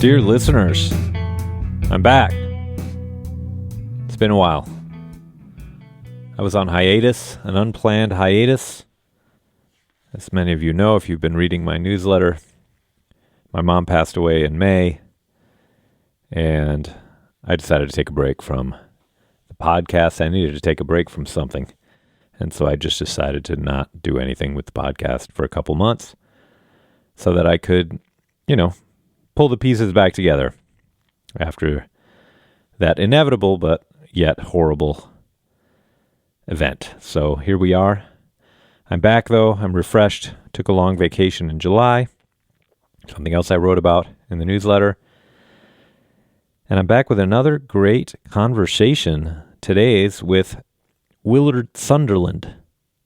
Dear listeners, I'm back. It's been a while. I was on hiatus, an unplanned hiatus. As many of you know, if you've been reading my newsletter, my mom passed away in May, and I decided to take a break from the podcast. I needed to take a break from something, and so I just decided to not do anything with the podcast for a couple months so that I could, pull the pieces back together after that inevitable but yet horrible event. So here we are. I'm back though. I'm refreshed. Took a long vacation in July. Something else I wrote about in the newsletter. And I'm back with another great conversation. Today's with Willard Sunderland,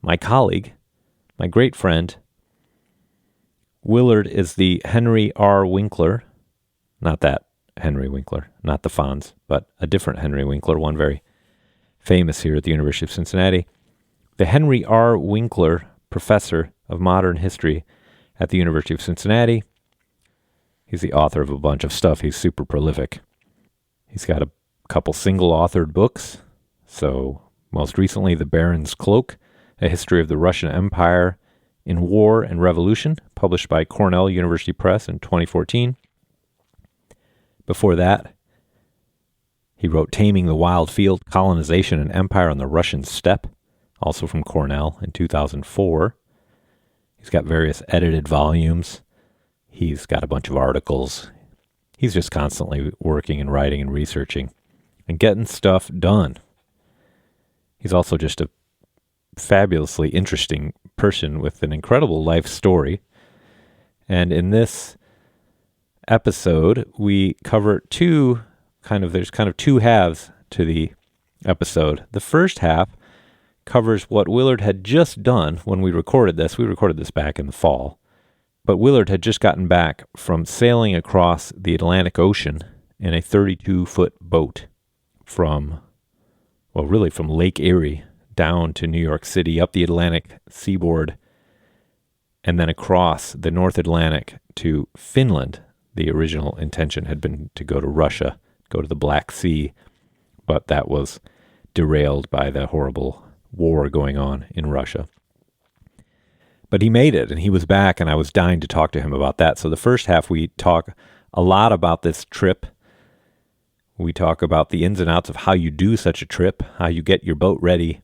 my colleague, my great friend. Willard is the Henry R. Winkler, not that Henry Winkler, not the Fonz, but a different Henry Winkler, one very famous here at the University of Cincinnati. The Henry R. Winkler Professor of Modern History at the University of Cincinnati. He's the author of a bunch of stuff. He's super prolific. He's got a couple single-authored books. So most recently, The Baron's Cloak, A History of the Russian Empire in War and Revolution, published by Cornell University Press in 2014. Before that, he wrote Taming the Wild Field, Colonization and Empire on the Russian Steppe, also from Cornell in 2004. He's got various edited volumes. He's got a bunch of articles. He's just constantly working and writing and researching and getting stuff done. He's also just a fabulously interesting person with an incredible life story. And in this episode, we cover there's two halves to the episode. The first half covers what Willard had just done when we recorded this. We recorded this back in the fall. But Willard had just gotten back from sailing across the Atlantic Ocean in a 32-foot boat from Lake Erie down to New York City, up the Atlantic seaboard, and then across the North Atlantic to Finland. The original intention had been to go to Russia, go to the Black Sea, but that was derailed by the horrible war going on in Russia. But he made it, and he was back, and I was dying to talk to him about that. So the first half, we talk a lot about this trip. We talk about the ins and outs of how you do such a trip, how you get your boat ready,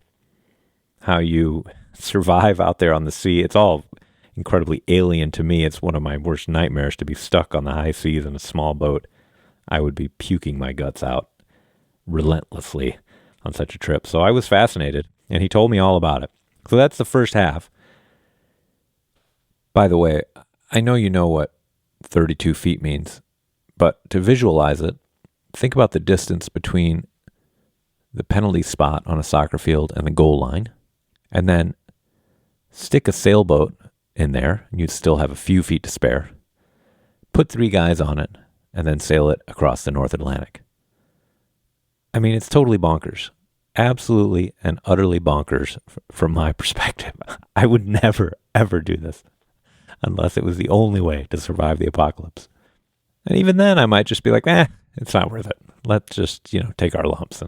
how you survive out there on the sea. It's all incredibly alien to me. It's one of my worst nightmares to be stuck on the high seas in a small boat. I would be puking my guts out relentlessly on such a trip. So I was fascinated, and he told me all about it. So that's the first half. By the way, I know you know what 32 feet means, but to visualize it, think about the distance between the penalty spot on a soccer field and the goal line, and then stick a sailboat in there, and you'd still have a few feet to spare. Put 3 guys on it, and then sail it across the North Atlantic. I mean, it's totally bonkers. Absolutely and utterly bonkers from my perspective. I would never, ever do this unless it was the only way to survive the apocalypse. And even then, I might just be like, it's not worth it. Let's just, take our lumps.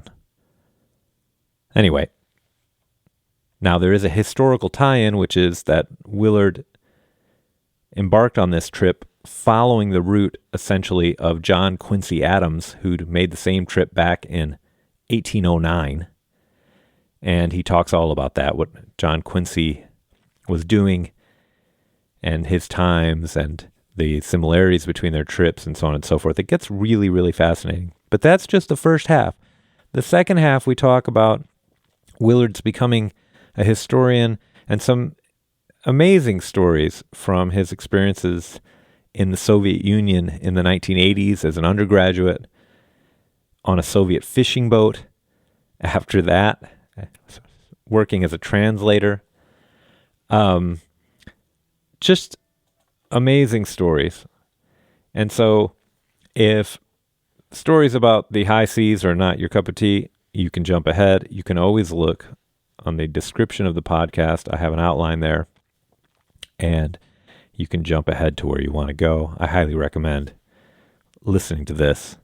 Anyway, now there is a historical tie-in, which is that Willard embarked on this trip following the route, essentially, of John Quincy Adams, who'd made the same trip back in 1809. And he talks all about that, what John Quincy was doing and his times and the similarities between their trips and so on and so forth. It gets really, really fascinating. But that's just the first half. The second half, we talk about Willard's becoming a historian and some amazing stories from his experiences in the Soviet Union in the 1980s as an undergraduate on a Soviet fishing boat. After that, working as a translator. Just amazing stories. And so if stories about the high seas are not your cup of tea, you can jump ahead. You can always look on the description of the podcast. I have an outline there, and you can jump ahead to where you want to go. I highly recommend listening to this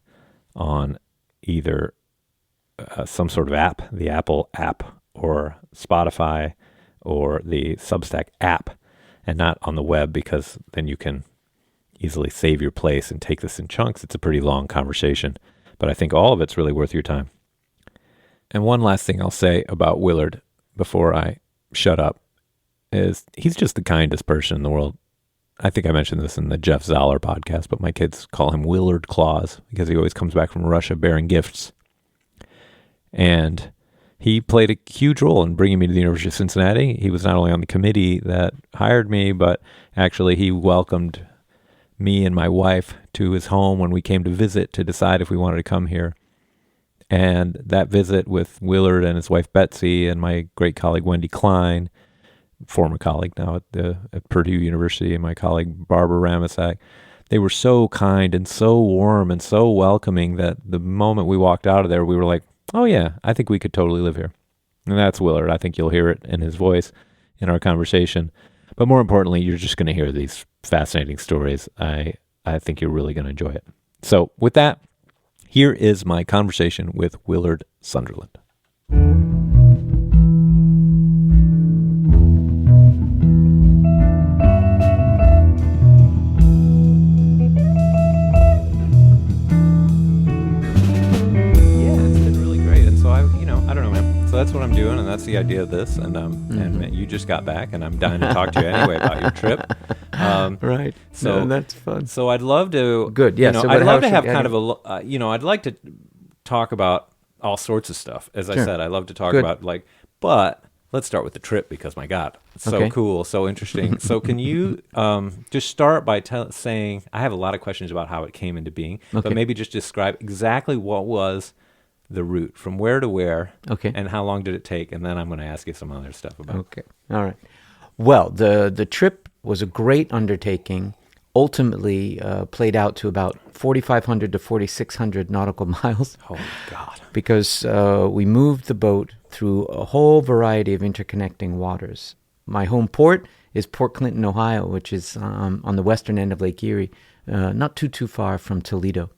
on either some sort of app, the Apple app, or Spotify, or the Substack app, and not on the web, because then you can easily save your place and take this in chunks. It's a pretty long conversation, but I think all of it's really worth your time. And one last thing I'll say about Willard before I shut up is he's just the kindest person in the world. I think I mentioned this in the Jeff Zahler podcast, but my kids call him Willard Claus because he always comes back from Russia bearing gifts. And he played a huge role in bringing me to the University of Cincinnati. He was not only on the committee that hired me, but actually he welcomed me and my wife to his home when we came to visit to decide if we wanted to come here. And that visit with Willard and his wife Betsy and my great colleague Wendy Klein, former colleague now at Purdue University, and my colleague Barbara Ramasak, they were so kind and so warm and so welcoming that the moment we walked out of there, we were like, oh yeah, I think we could totally live here. And that's Willard. I think you'll hear it in his voice in our conversation. But more importantly, you're just going to hear these fascinating stories. I think you're really going to enjoy it. So with that, here is my conversation with Willard Sunderland. So that's what I'm doing, and that's the idea of this. And and you just got back, and I'm dying to talk to you anyway about your trip. Right. So no, that's fun. So I'd love to. Good. Yeah. So I'd love to have kind of a. I'd like to talk about all sorts of stuff. As I said, I love to talk about but let's start with the trip because my God, it's so cool, so interesting. So can you just start by saying, I have a lot of questions about how it came into being, but maybe just describe exactly what was the route from where to where, and how long did it take, and then I'm going to ask you some other stuff about it. Okay, all right. Well, the trip was a great undertaking, ultimately played out to about 4,500 to 4,600 nautical miles. Oh, God. Because we moved the boat through a whole variety of interconnecting waters. My home port is Port Clinton, Ohio, which is on the western end of Lake Erie, not too far from Toledo.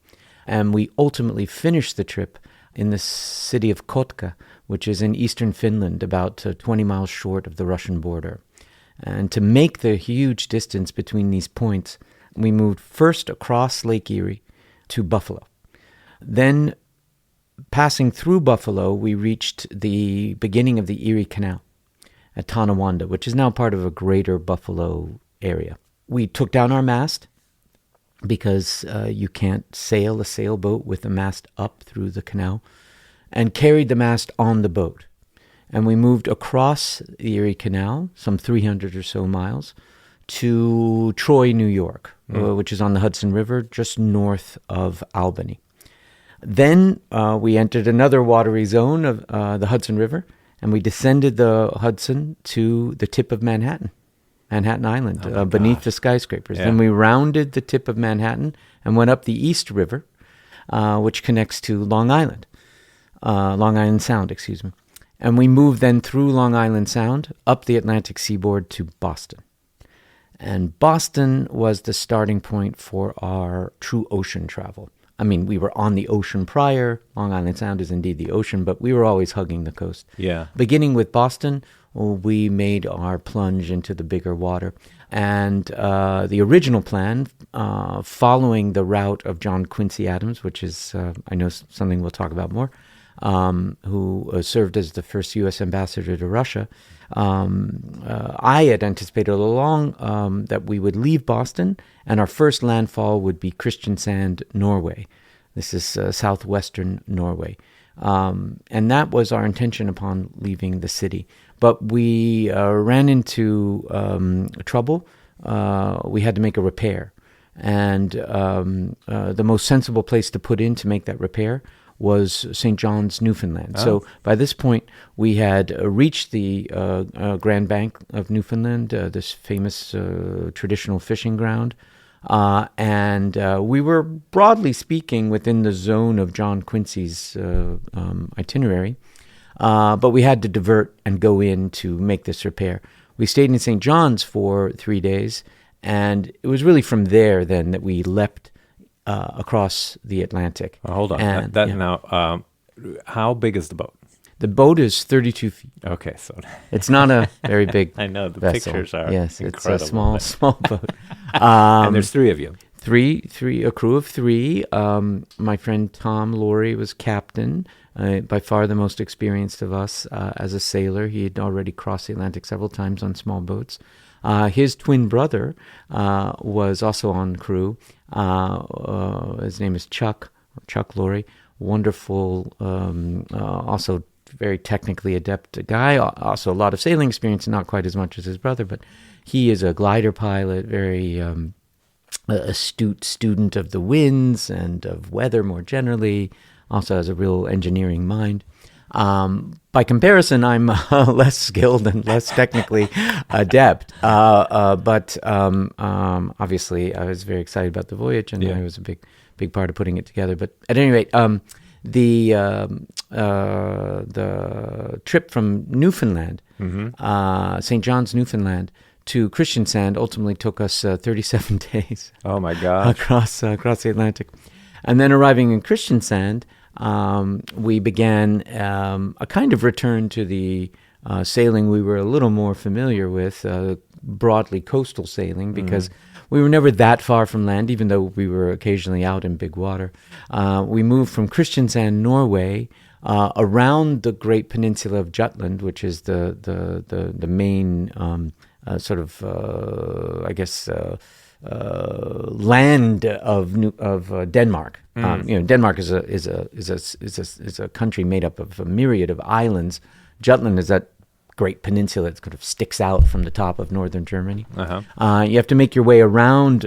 And we ultimately finished the trip in the city of Kotka, which is in eastern Finland, about 20 miles short of the Russian border. And to make the huge distance between these points, we moved first across Lake Erie to Buffalo. Then, passing through Buffalo, we reached the beginning of the Erie Canal at Tonawanda, which is now part of a greater Buffalo area. We took down our mast, because you can't sail a sailboat with the mast up through the canal, and carried the mast on the boat. And we moved across the Erie Canal, some 300 or so miles, to Troy, New York, which is on the Hudson River, just north of Albany. Then we entered another watery zone of the Hudson River, and we descended the Hudson to the tip of Manhattan Island, beneath the skyscrapers. Yeah. Then we rounded the tip of Manhattan and went up the East River, which connects to Long Island Sound, excuse me. And we moved then through Long Island Sound, up the Atlantic seaboard to Boston. And Boston was the starting point for our true ocean travel. I mean, we were on the ocean prior. Long Island Sound is indeed the ocean, but we were always hugging the coast. Yeah. Beginning with Boston, we made our plunge into the bigger water. And the original plan, following the route of John Quincy Adams, which is, I know, something we'll talk about more, who served as the first U.S. ambassador to Russia, I had anticipated all along that we would leave Boston, and our first landfall would be Kristiansand, Norway. This is southwestern Norway. And that was our intention upon leaving the city. But we ran into trouble. We had to make a repair. And the most sensible place to put in to make that repair was St. John's, Newfoundland. Oh. So by this point, we had reached the Grand Bank of Newfoundland, this famous traditional fishing ground. And we were, broadly speaking, within the zone of John Quincy's itinerary. But we had to divert and go in to make this repair. We stayed in St. John's for 3 days, and it was really from there then that we leapt across the Atlantic. Hold on. And, Now, how big is the boat? The boat is 32 feet. Okay, so It's not a very big I know the vessel. pictures are Yes, incredible. it's a small boat. And there's three of you. A crew of three. My friend Tom Laurie was captain, by far the most experienced of us as a sailor. He had already crossed the Atlantic several times on small boats. His twin brother was also on crew. His name is Chuck Laurie. Wonderful, also very technically adept guy. Also a lot of sailing experience, not quite as much as his brother, but he is a glider pilot, very astute student of the winds and of weather more generally. Also has a real engineering mind. By comparison, I'm less skilled and less technically adept. But obviously, I was very excited about the voyage, and I was a big part of putting it together. But at any rate, the trip from Newfoundland, St. John's, Newfoundland, to Kristiansand ultimately took us 37 days. Oh my gosh! across the Atlantic, and then arriving in Kristiansand, we began a kind of return to the sailing we were a little more familiar with, broadly coastal sailing, because we were never that far from land, even though we were occasionally out in big water. We moved from Kristiansand, Norway, around the great peninsula of Jutland, which is the main land of Denmark. Denmark is a country made up of a myriad of islands. Jutland is that great peninsula that kind of sticks out from the top of northern Germany. You have to make your way around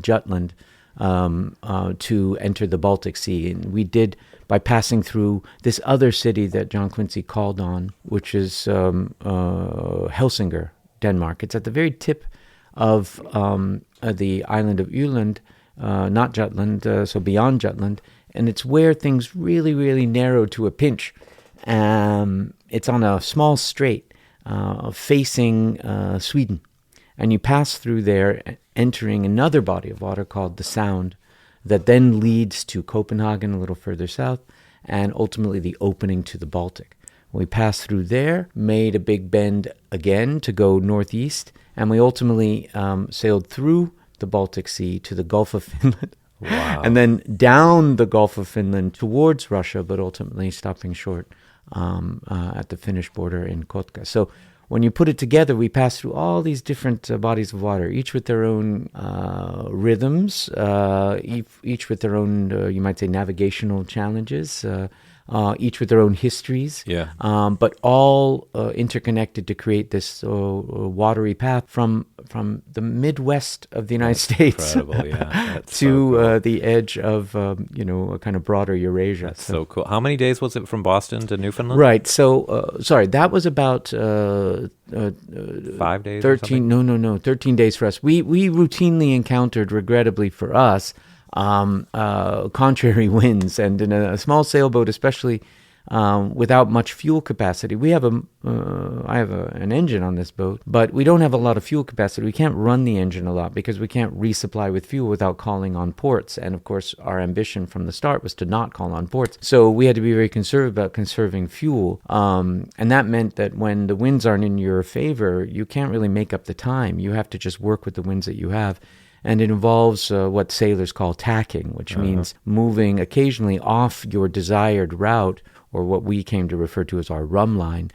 Jutland to enter the Baltic Sea, and we did by passing through this other city that John Quincy called on, which is Helsingør, Denmark. It's at the very tip of the island of Öland, not Jutland, so beyond Jutland, and it's where things really, really narrow to a pinch. It's on a small strait facing Sweden, and you pass through there, entering another body of water called the Sound, that then leads to Copenhagen a little further south, and ultimately the opening to the Baltic. We passed through there, made a big bend again to go northeast, and we ultimately sailed through the Baltic Sea to the Gulf of Finland. Wow. And then down the Gulf of Finland towards Russia, but ultimately stopping short at the Finnish border in Kotka. So when you put it together, we pass through all these different bodies of water, each with their own rhythms, each with their own, you might say, navigational challenges, each with their own histories, but all interconnected to create this watery path from the Midwest of the United States to the edge of a kind of broader Eurasia. That's so cool. How many days was it from Boston to Newfoundland? Right. So that was about 5 days. 13. No, 13 days for us. We routinely encountered, regrettably for us, contrary winds, and in a small sailboat, especially without much fuel capacity. We have I have an engine on this boat, but we don't have a lot of fuel capacity. We can't run the engine a lot because we can't resupply with fuel without calling on ports. And of course, our ambition from the start was to not call on ports. So we had to be very conservative about conserving fuel. And that meant that when the winds aren't in your favor, you can't really make up the time. You have to just work with the winds that you have. And it involves what sailors call tacking, which means moving occasionally off your desired route, or what we came to refer to as our rum line,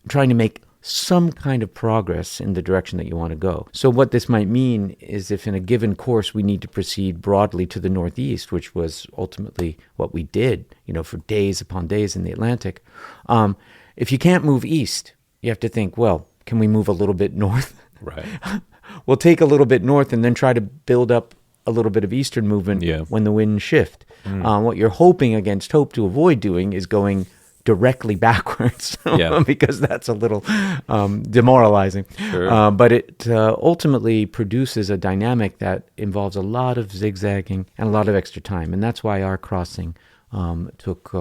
trying to make some kind of progress in the direction that you want to go. So what this might mean is if in a given course we need to proceed broadly to the northeast, which was ultimately what we did, for days upon days in the Atlantic, if you can't move east, you have to think, well, can we move a little bit north? Right. We'll take a little bit north and then try to build up a little bit of eastern movement when the winds shift. What you're hoping against hope to avoid doing is going directly backwards because that's a little demoralizing. Sure. But it ultimately produces a dynamic that involves a lot of zigzagging and a lot of extra time. And that's why our crossing took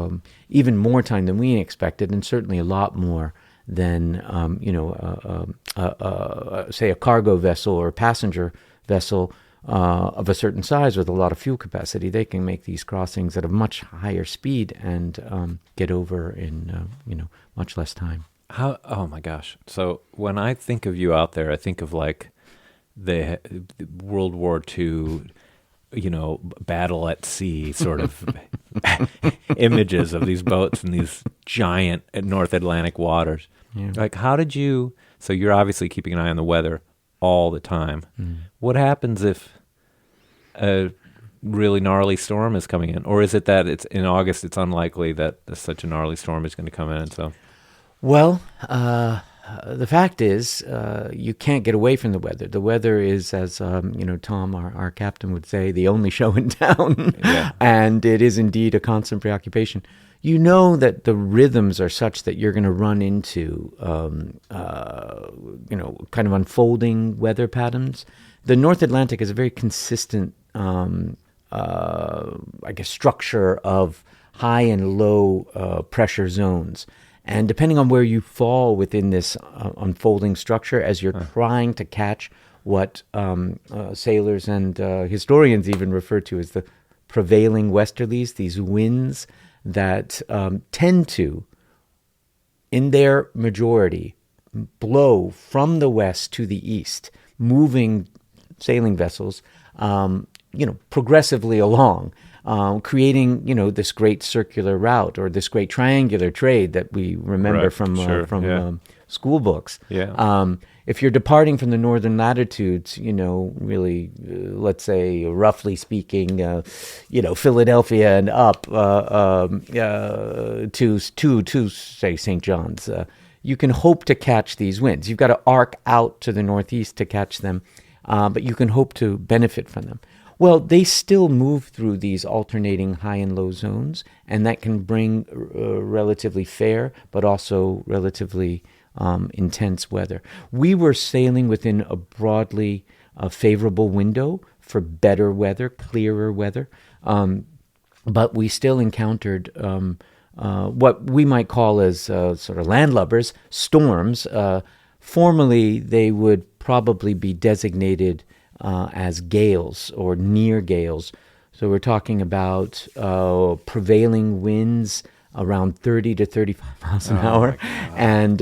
even more time than we expected, and certainly a lot more than say a cargo vessel or a passenger vessel of a certain size with a lot of fuel capacity, they can make these crossings at a much higher speed and get over in much less time. How? Oh my gosh! So when I think of you out there, I think of like the World War II, battle at sea sort of images of these boats in these giant North Atlantic waters. Yeah. Like, how did you? So you're obviously keeping an eye on the weather all the time. Mm. What happens if a really gnarly storm is coming in, or is it that it's in August? It's unlikely that such a gnarly storm is going to come in. So, well, the fact is, you can't get away from the weather. The weather is, as Tom, our captain, would say, the only show in town, Yeah. And it is indeed a constant preoccupation. You know that the rhythms are such that you're going to run into, kind of unfolding weather patterns. The North Atlantic is a very consistent, structure of high and low pressure zones. And depending on where you fall within this unfolding structure, as you're trying to catch what sailors and historians even refer to as the prevailing westerlies, these winds that tend to, in their majority, blow from the west to the east, moving sailing vessels, progressively along, creating, this great circular route or this great triangular trade that we remember Right. from Sure. school books. Yeah. If you're departing from the northern latitudes, really, let's say, roughly speaking, Philadelphia and up to say St. John's, you can hope to catch these winds. You've got to arc out to the northeast to catch them, but you can hope to benefit from them. Well, they still move through these alternating high and low zones, and that can bring relatively fair, but also relatively intense weather. We were sailing within a broadly favorable window for better weather, clearer weather, but we still encountered what we might call as sort of landlubbers, storms. Formerly, they would probably be designated as gales or near gales. So we're talking about prevailing winds around 30 to 35 miles an hour, and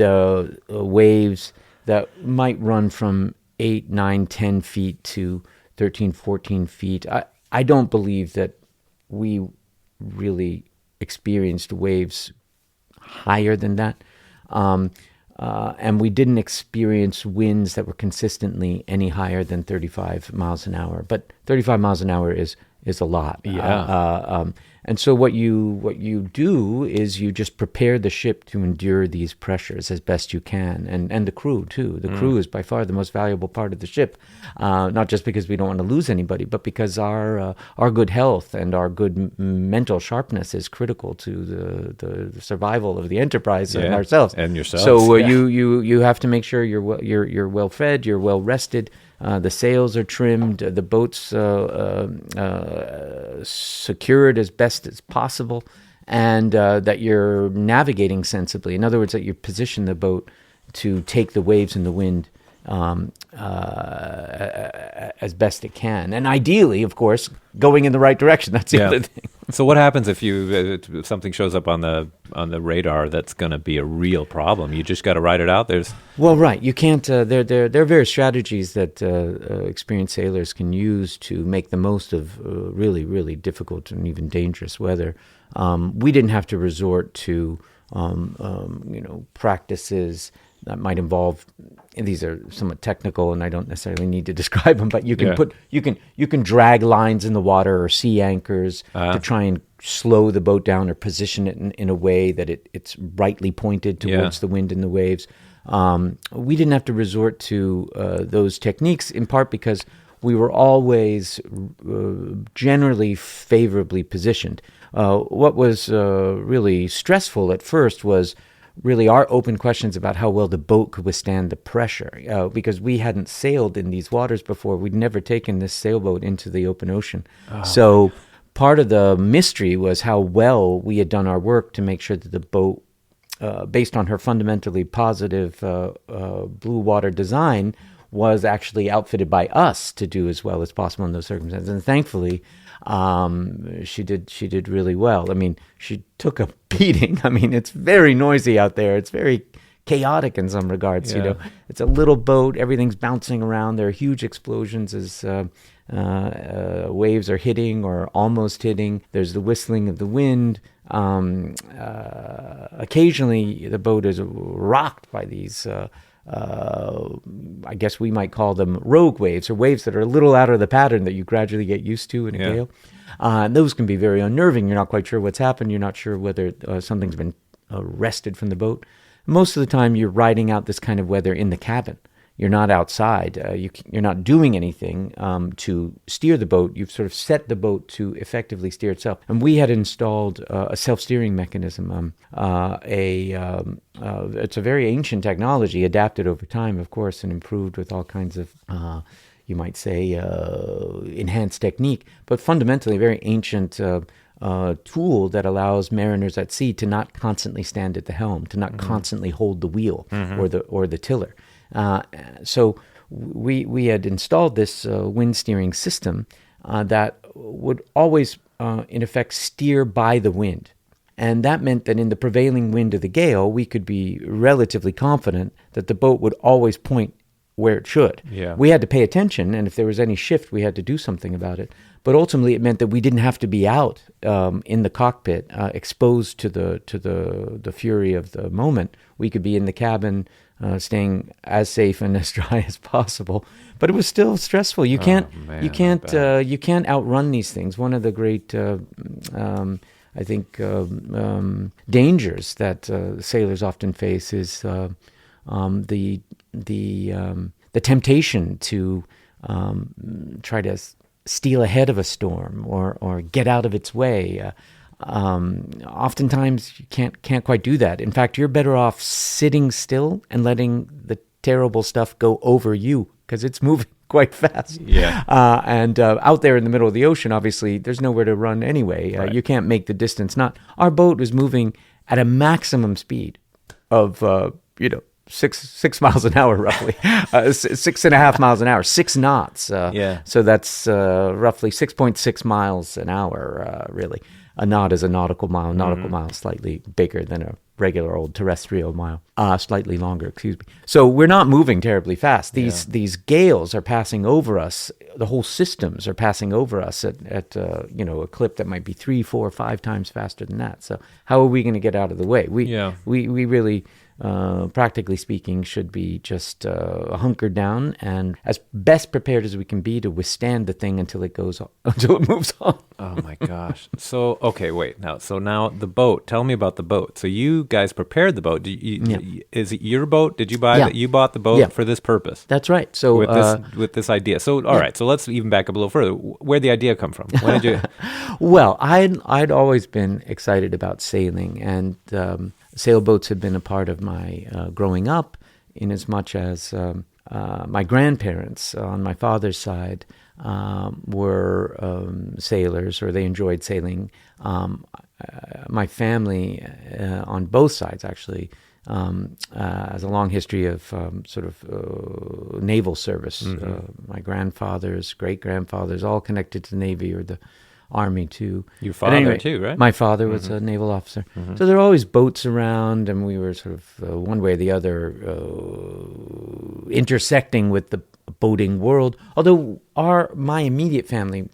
waves that might run from 8, 9, 10 feet to 13, 14 feet. I don't believe that we really experienced waves higher than that. And we didn't experience winds that were consistently any higher than 35 miles an hour. But 35 miles an hour is a lot. Yeah. And so what you do is you just prepare the ship to endure these pressures as best you can, and the crew too. The crew is by far the most valuable part of the ship, not just because we don't want to lose anybody, but because our good health and our good mental sharpness is critical to the survival of the enterprise and ourselves and yourselves. So you have to make sure you're well fed, you're well rested. The sails are trimmed, the boat's secured as best as possible, and that you're navigating sensibly. In other words, that you position the boat to take the waves and the wind as best it can. And ideally, of course, going in the right direction. That's the other thing. So what happens if if something shows up on the radar that's going to be a real problem? You just got to ride it out. Well, right. You can't. There are various strategies that experienced sailors can use to make the most of really, really difficult and even dangerous weather. We didn't have to resort to practices that might involve. And these are somewhat technical, and I don't necessarily need to describe them. But you can you can drag lines in the water or sea anchors to try and slow the boat down or position it in a way that it's rightly pointed towards the wind and the waves. We didn't have to resort to those techniques, in part because we were always generally favorably positioned. What was really stressful at first was really our open questions about how well the boat could withstand the pressure, because we hadn't sailed in these waters before. We'd never taken this sailboat into the open ocean. So part of the mystery was how well we had done our work to make sure that the boat, based on her fundamentally positive blue water design, was actually outfitted by us to do as well as possible in those circumstances. And thankfully, she did really well. I mean, she took a beating. I mean, it's very noisy out there. It's very chaotic in some regards. Yeah. You know, it's a little boat. Everything's bouncing around. There are huge explosions as waves are hitting or almost hitting. There's the whistling of the wind. Occasionally, the boat is rocked by these. I guess we might call them rogue waves, or waves that are a little out of the pattern that you gradually get used to in a gale. And those can be very unnerving. You're not quite sure what's happened. You're not sure whether something's been wrested from the boat. Most of the time, you're riding out this kind of weather in the cabin. You're not outside. You're not doing anything to steer the boat. You've sort of set the boat to effectively steer itself. And we had installed a self-steering mechanism. It's a very ancient technology, adapted over time, of course, and improved with all kinds of, you might say, enhanced technique. But fundamentally, a very ancient tool that allows mariners at sea to not constantly stand at the helm, to not constantly hold the wheel or the tiller. So we had installed this wind steering system that would always, in effect, steer by the wind. And that meant that in the prevailing wind of the gale, we could be relatively confident that the boat would always point where it should. Yeah. We had to pay attention, and if there was any shift, we had to do something about it. But ultimately, it meant that we didn't have to be out in the cockpit, exposed to the fury of the moment. We could be in the cabin, staying as safe and as dry as possible. But it was still stressful. You can't outrun these things. One of the great, dangers that sailors often face is the temptation to try to steal ahead of a storm or get out of its way. Oftentimes you can't quite do that. In fact, you're better off sitting still and letting the terrible stuff go over you, because it's moving quite fast. Yeah. And out there in the middle of the ocean, obviously, there's nowhere to run anyway. Right. You can't make the distance. Our boat was moving at a maximum speed of 6 miles an hour, roughly 6.5 miles an hour, 6 knots. So that's roughly 6.6 miles an hour, really. A knot is a nautical mile. A nautical mile is slightly bigger than a regular old terrestrial mile. Slightly longer, excuse me. So we're not moving terribly fast. These gales are passing over us. The whole systems are passing over us at a clip that might be 3, 4, 5 times faster than that. So how are we going to get out of the way? We really, practically speaking, should be just hunkered down and as best prepared as we can be to withstand the thing until it moves on. Oh my gosh. So, okay, wait. So now the boat. Tell me about the boat. So you guys prepared the boat. Is it your boat? Did you buy it? You bought the boat for this purpose? That's right. So with this idea. So all right. So let's even back up a little further. Where'd the idea come from? When did you? Well, I'd always been excited about sailing, and sailboats had been a part of my growing up, in as much as my grandparents on my father's side were sailors, or they enjoyed sailing. My family on both sides actually has a long history of naval service. My grandfathers, great-grandfathers, all connected to the Navy or the Army too. Your father too, right? My father was a naval officer. So there are always boats around, and we were sort of one way or the other intersecting with the boating world. Although my immediate family,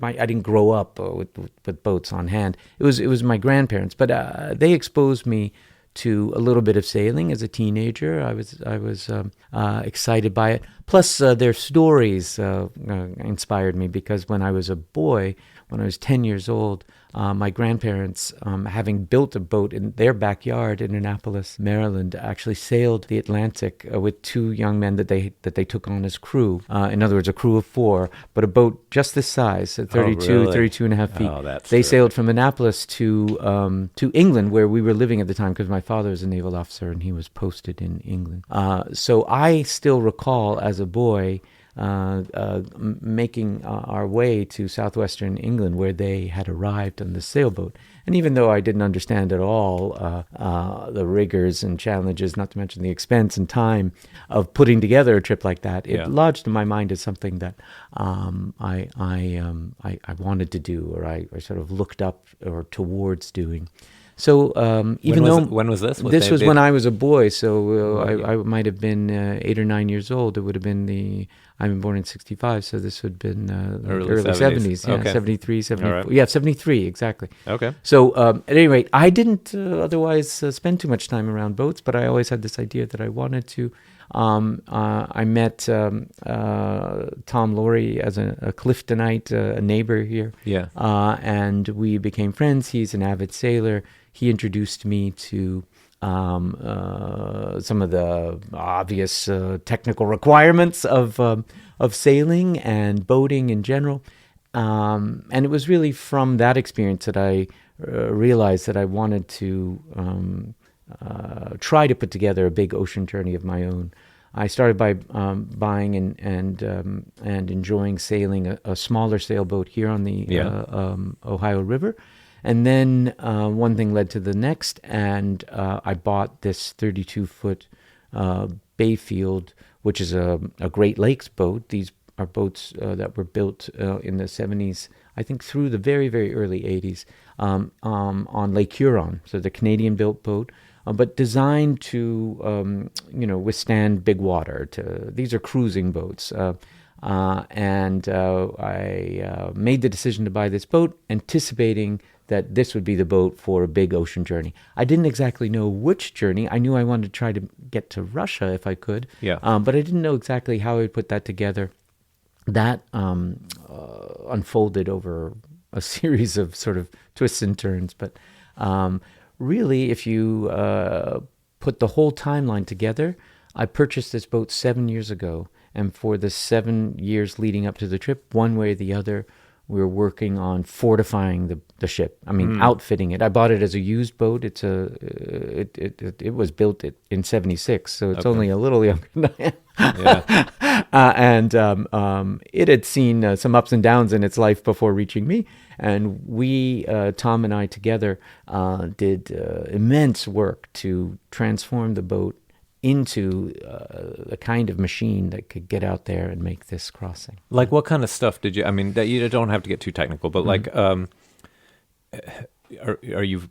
I didn't grow up with boats on hand. It was my grandparents, but they exposed me to a little bit of sailing as a teenager. I was excited by it. Plus, their stories inspired me, because when I was a boy, when I was 10 years old, my grandparents, having built a boat in their backyard in Annapolis, Maryland, actually sailed the Atlantic with 2 young men that they took on as crew. In other words, a crew of 4, but a boat just this size, 32 and a half feet. Oh, that's they terrific. sailed from Annapolis to England, where we were living at the time, because my father was a naval officer and he was posted in England. So I still recall as a boy making our way to southwestern England, where they had arrived on the sailboat. And even though I didn't understand at all the rigors and challenges, not to mention the expense and time of putting together a trip like that, it lodged in my mind as something that I wanted to do, or I sort of looked up or towards doing. So when was this? This was when I was a boy, so I might have been 8 or 9 years old. It would have been I'm born in 65, so this would have been early 70s. Yeah, okay. 73, 74. Right. Yeah, 73, exactly. Okay. So at any rate, I didn't otherwise spend too much time around boats, but I always had this idea that I wanted to. I met Tom Laurie as a Cliftonite, a neighbor here. Yeah. And we became friends. He's an avid sailor. He introduced me to some of the obvious technical requirements of sailing and boating in general. And it was really from that experience that I realized that I wanted to try to put together a big ocean journey of my own. I started by buying and enjoying sailing a smaller sailboat here on the Ohio River. And then one thing led to the next, and I bought this 32-foot Bayfield, which is a Great Lakes boat. These are boats that were built in the 70s, I think through the very, very early 80s, on Lake Huron. So the Canadian-built boat, but designed to withstand big water. These are cruising boats. And I made the decision to buy this boat, anticipating that this would be the boat for a big ocean journey. I didn't exactly know which journey. I knew I wanted to try to get to Russia if I could, but I didn't know exactly how I would put that together. That unfolded over a series of sort of twists and turns. But really, if you put the whole timeline together, I purchased this boat 7 years ago. And for the 7 years leading up to the trip, one way or the other, we were working on fortifying the ship. I mean, outfitting it. I bought it as a used boat. It was built in 76, so it's only a little younger than I am. And it had seen some ups and downs in its life before reaching me. And we, Tom and I together, did immense work to transform the boat into the kind of machine that could get out there and make this crossing. Like what kind of stuff did you, I mean, that you don't have to get too technical, but like, are you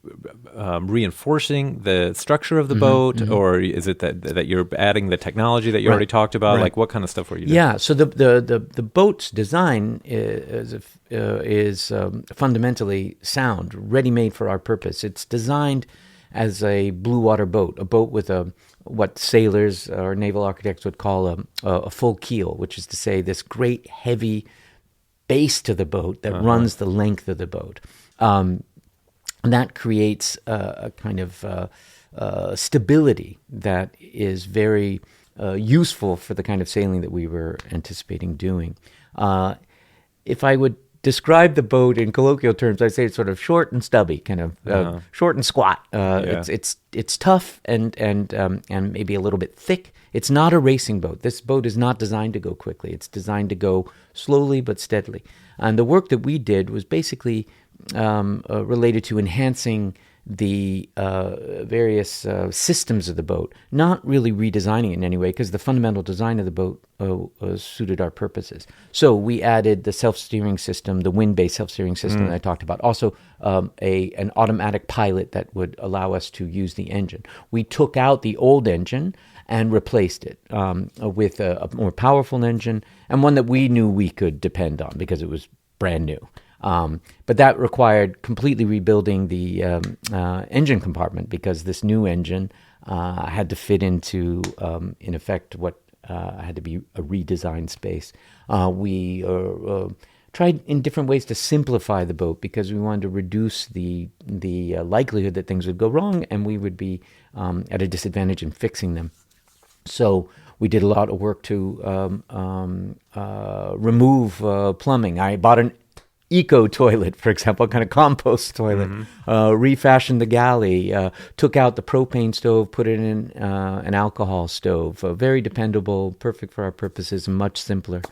reinforcing the structure of the boat, or is it that you're adding the technology that you already talked about? Like what kind of stuff were you doing? Yeah, so the boat's design is fundamentally sound, ready-made for our purpose. It's designed as a blue water boat, a boat with what sailors or naval architects would call a full keel, which is to say this great heavy base to the boat that runs the length of the boat. And that creates a kind of stability that is very useful for the kind of sailing that we were anticipating doing. If I would describe the boat in colloquial terms, I'd say it's sort of short and stubby, kind of short and squat. It's tough and maybe a little bit thick. It's not a racing boat. This boat is not designed to go quickly. It's designed to go slowly but steadily. And the work that we did was basically related to enhancing the various systems of the boat, not really redesigning it in any way, because the fundamental design of the boat suited our purposes. So we added the self-steering system, the wind-based self-steering system that I talked about. Also, an automatic pilot that would allow us to use the engine. We took out the old engine and replaced it with a more powerful engine, and one that we knew we could depend on because it was brand new. But that required completely rebuilding the engine compartment, because this new engine had to fit into, in effect, what had to be a redesigned space. We tried in different ways to simplify the boat, because we wanted to reduce the likelihood that things would go wrong and we would be at a disadvantage in fixing them. So we did a lot of work to remove plumbing. I bought an eco toilet, for example, kind of compost toilet, refashioned the galley, took out the propane stove, put it in an alcohol stove, very dependable, perfect for our purposes, and much simpler.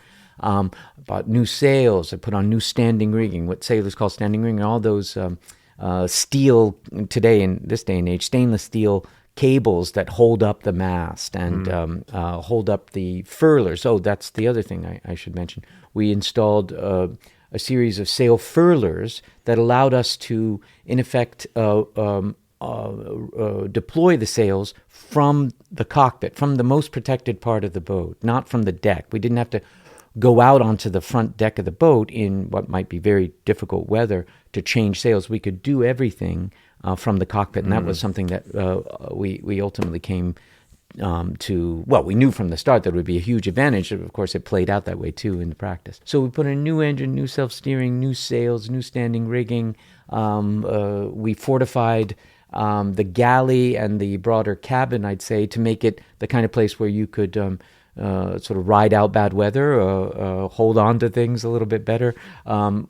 Bought new sails, I put on new standing rigging, what sailors call standing rigging, all those steel, today in this day and age, stainless steel cables that hold up the mast and hold up the furlers. Oh, that's the other thing I should mention. We installed a series of sail furlers that allowed us to, in effect, deploy the sails from the cockpit, from the most protected part of the boat, not from the deck. We didn't have to go out onto the front deck of the boat in what might be very difficult weather to change sails. We could do everything from the cockpit, and that was something that we ultimately came to. Well, we knew from the start that it would be a huge advantage. Of course, it played out that way too in the practice. So we put in a new engine, new self-steering, new sails, new standing rigging. We fortified the galley and the broader cabin, I'd say, to make it the kind of place where you could sort of ride out bad weather, hold on to things a little bit better.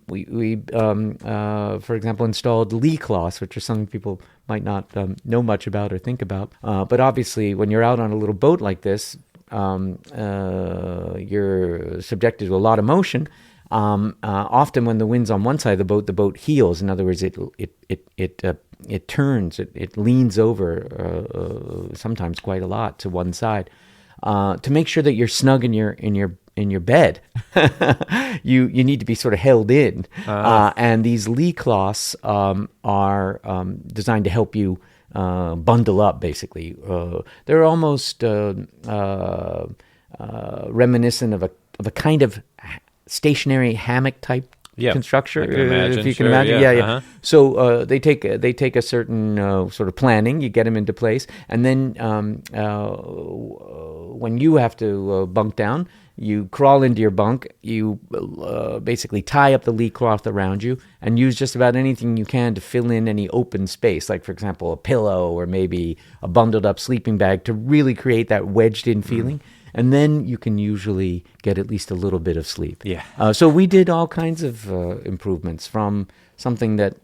We for example, installed lee cloths, which are something people might not know much about or think about. But obviously, when you're out on a little boat like this, you're subjected to a lot of motion. Often, when the wind's on one side of the boat heels. In other words, it turns, it leans over, sometimes quite a lot to one side. To make sure that you're snug in your bed, you need to be sort of held in, and these lee cloths are designed to help you bundle up. Basically, they're almost reminiscent of a kind of stationary hammock type construction, if you can imagine. Yeah. So they take a certain sort of planning. You get them into place, and then when you have to bunk down, you crawl into your bunk. You basically tie up the lee cloth around you and use just about anything you can to fill in any open space, like, for example, a pillow or maybe a bundled up sleeping bag, to really create that wedged in feeling. And then you can usually get at least a little bit of sleep. Yeah. So we did all kinds of improvements, from something that,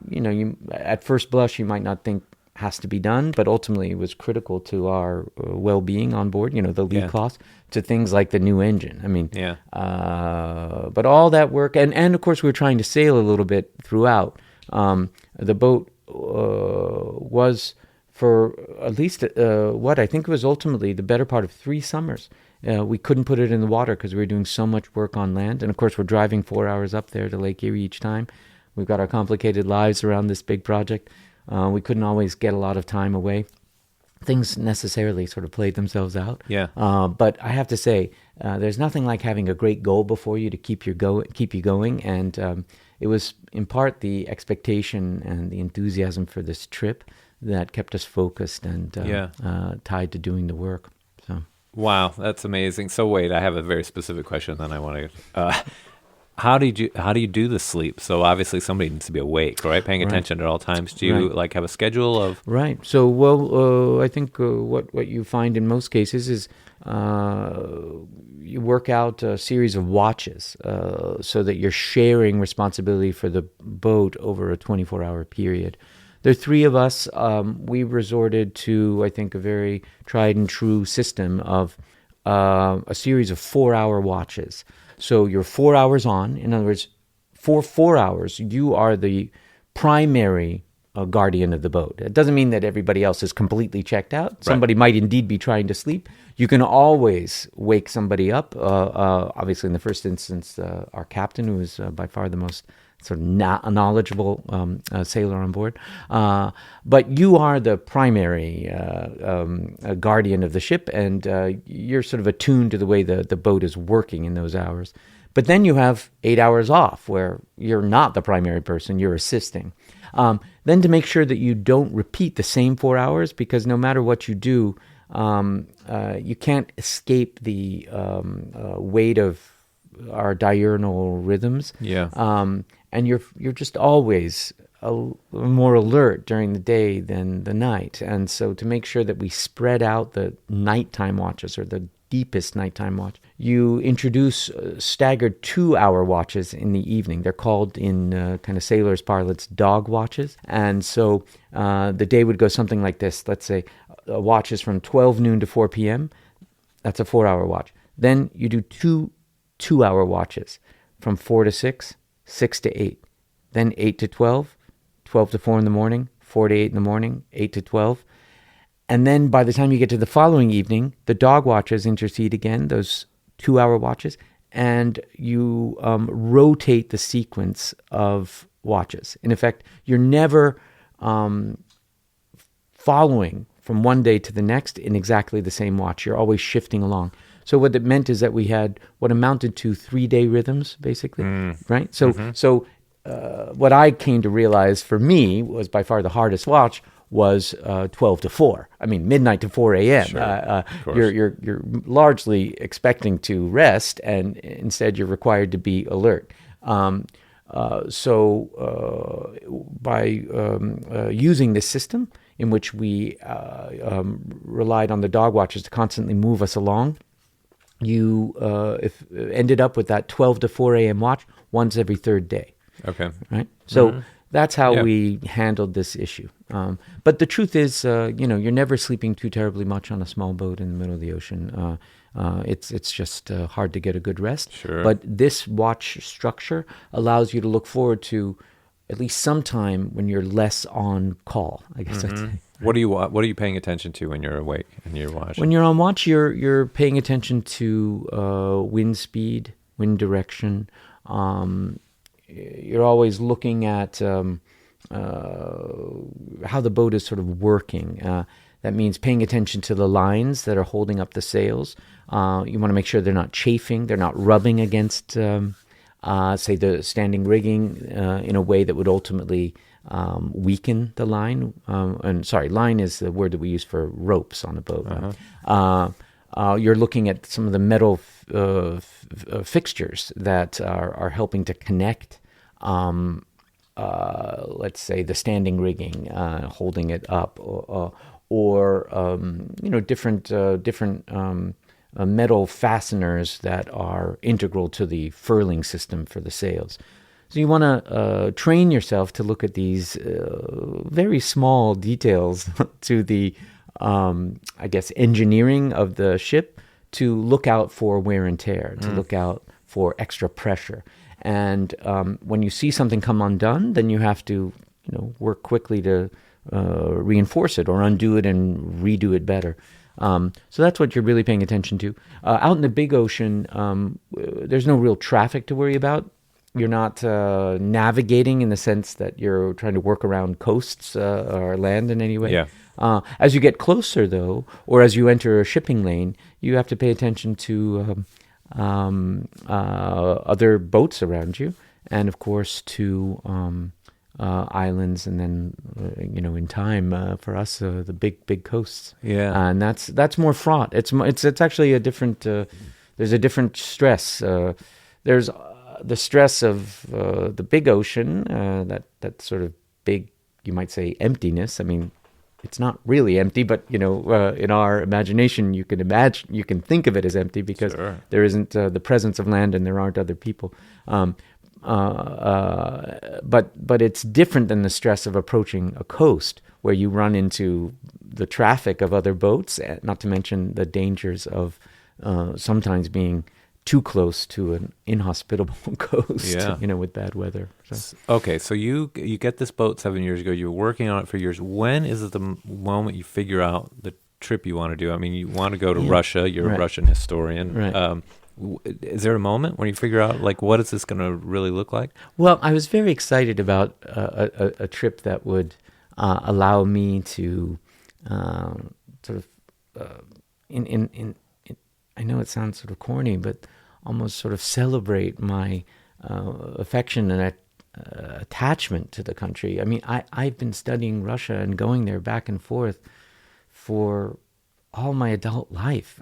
you at first blush you might not think has to be done, but ultimately was critical to our well-being on board, the lee cloth, to things like the new engine. I mean, but all that work, and of course we were trying to sail a little bit throughout. The boat was, for at least what I think was ultimately the better part of 3 summers. We couldn't put it in the water because we were doing so much work on land. And of course, we're driving 4 hours up there to Lake Erie each time. We've got our complicated lives around this big project. We couldn't always get a lot of time away. Things necessarily sort of played themselves out. Yeah. But I have to say, there's nothing like having a great goal before you to keep you going. And it was in part the expectation and the enthusiasm for this trip that kept us focused and tied to doing the work. So. Wow, that's amazing. So wait, I have a very specific question. Then I want to. How do you do the sleep? So obviously somebody needs to be awake, right? Paying attention at all times. Do you have a schedule of? Right. So I think what you find in most cases is you work out a series of watches so that you're sharing responsibility for the boat over a 24-hour period. There are 3 of us. We resorted to, I think, a very tried and true system of a series of 4-hour watches. So you're 4 hours on. In other words, for 4 hours, you are the primary guardian of the boat. It doesn't mean that everybody else is completely checked out. Right. Somebody might indeed be trying to sleep. You can always wake somebody up. Obviously, in the first instance, our captain, who is by far the most sort of knowledgeable sailor on board. But you are the primary guardian of the ship, and you're sort of attuned to the way the boat is working in those hours. But then you have 8 hours off where you're not the primary person, you're assisting. Then to make sure that you don't repeat the same 4 hours, because no matter what you do, you can't escape the weight of our diurnal rhythms. Yeah. And you're just always more alert during the day than the night. And so to make sure that we spread out the nighttime watches or the deepest nighttime watch. You introduce staggered 2-hour watches in the evening. They're called in kind of sailors' parlance dog watches. And so the day would go something like this. Let's say a watch is from 12 noon to 4 p.m. That's a 4-hour watch. Then you do two-hour watches from 4 to 6, 6 to 8. Then 8 to 12, 12 to 4 in the morning, 4 to 8 in the morning, 8 to 12. And then by the time you get to the following evening, the dog watches intercede again, those 2-hour watches, and you rotate the sequence of watches. In effect, you're never following from one day to the next in exactly the same watch. You're always shifting along. So what it meant is that we had what amounted to 3-day rhythms, basically, right? So what I came to realize for me was by far the hardest watch was 12 to 4. I mean, midnight to 4 a.m. Sure, you're largely expecting to rest, and instead you're required to be alert. So by using this system in which we relied on the dog watches to constantly move us along, you ended up with that 12 to 4 a.m. watch once every third day. Okay. Right? So that's how we handled this issue. But the truth is, you're never sleeping too terribly much on a small boat in the middle of the ocean. It's just hard to get a good rest. Sure. But this watch structure allows you to look forward to at least some time when you're less on call, I guess I'd say. What are you paying attention to when you're awake and you're watching? When you're on watch, you're paying attention to wind speed, wind direction. You're always looking at how the boat is sort of working. That means paying attention to the lines that are holding up the sails. You want to make sure they're not chafing, they're not rubbing against, say, the standing rigging in a way that would ultimately weaken the line. Line is the word that we use for ropes on a boat. You're looking at some of the metal fixtures that are helping to connect, let's say, the standing rigging, holding it up, or different metal fasteners that are integral to the furling system for the sails. So you want to train yourself to look at these very small details to the, engineering of the ship, to look out for wear and tear, to look out for extra pressure. And when you see something come undone, then you have to, work quickly to reinforce it or undo it and redo it better. So that's what you're really paying attention to. Out in the big ocean, there's no real traffic to worry about. You're not navigating in the sense that you're trying to work around coasts or land in any way. Yeah. As you get closer, though, or as you enter a shipping lane, you have to pay attention to other boats around you, and of course to islands, and then in time for us the big coasts. Yeah. And that's more fraught. It's actually a different. There's a different stress. There's the stress of the big ocean, that sort of big, you might say, emptiness. I mean, it's not really empty, but in our imagination, you can think of it as empty because there isn't the presence of land and there aren't other people. But it's different than the stress of approaching a coast where you run into the traffic of other boats, not to mention the dangers of sometimes being too close to an inhospitable coast, with bad weather. So. Okay, so you get this boat 7 years ago. You're working on it for years. When is it the moment you figure out the trip you want to do? I mean, you want to go to Russia. You're a Russian historian. Right. Is there a moment when you figure out, what is this going to really look like? Well, I was very excited about a trip that would allow me to I know it sounds sort of corny, but almost sort of celebrate my affection and attachment to the country. I mean, I've been studying Russia and going there back and forth for all my adult life.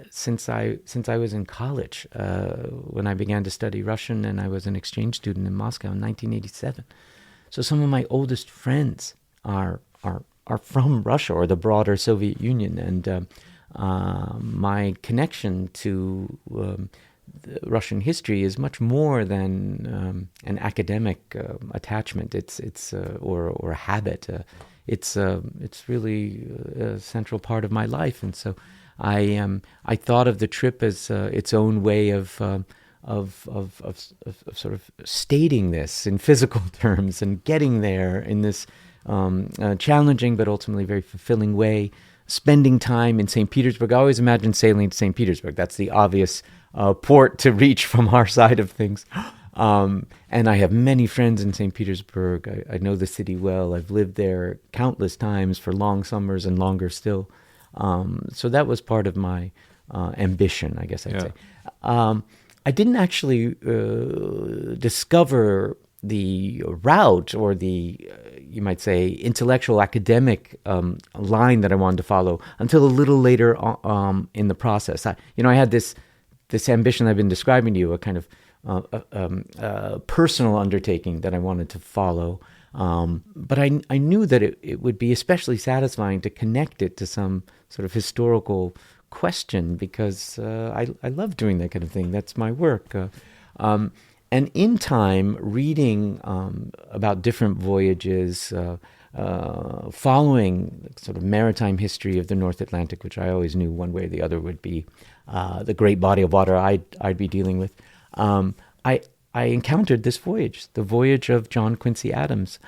Since I was in college, when I began to study Russian, and I was an exchange student in Moscow in 1987. So some of my oldest friends are from Russia or the broader Soviet Union, and my connection to the Russian history is much more than an academic attachment. It's or a habit. It's really a central part of my life, and so I thought of the trip as its own way of sort of stating this in physical terms and getting there in this challenging but ultimately very fulfilling way. Spending time in St. Petersburg. I always imagine sailing to St. Petersburg. That's the obvious port to reach from our side of things. And I have many friends in St. Petersburg. I know the city well. I've lived there countless times for long summers and longer still. So that was part of my ambition, I guess I'd say. I didn't actually discover the route or the, you might say, intellectual academic line that I wanted to follow until a little later in the process. I had this ambition I've been describing to you, a kind of personal undertaking that I wanted to follow. But I knew that it would be especially satisfying to connect it to some sort of historical question because I love doing that kind of thing. That's my work. And in time, reading about different voyages, following sort of maritime history of the North Atlantic, which I always knew one way or the other would be the great body of water I'd be dealing with, I encountered this voyage, the voyage of John Quincy Adams,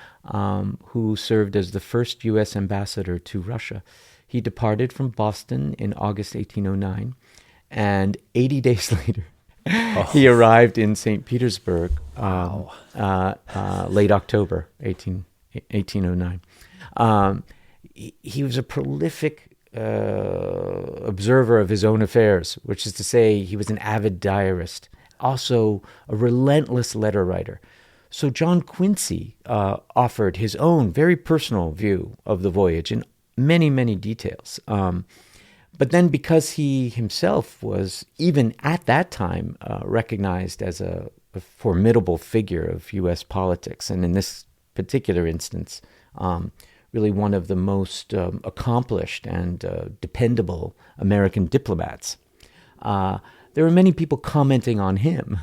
who served as the first U.S. ambassador to Russia. He departed from Boston in August 1809, and 80 days later, he arrived in St. Petersburg late October 1809. He was a prolific observer of his own affairs, which is to say he was an avid diarist, also a relentless letter writer. So John Quincy offered his own very personal view of the voyage in many, many details. But then because he himself was, even at that time, recognized as a formidable figure of U.S. politics, and in this particular instance, really one of the most accomplished and dependable American diplomats, there were many people commenting on him,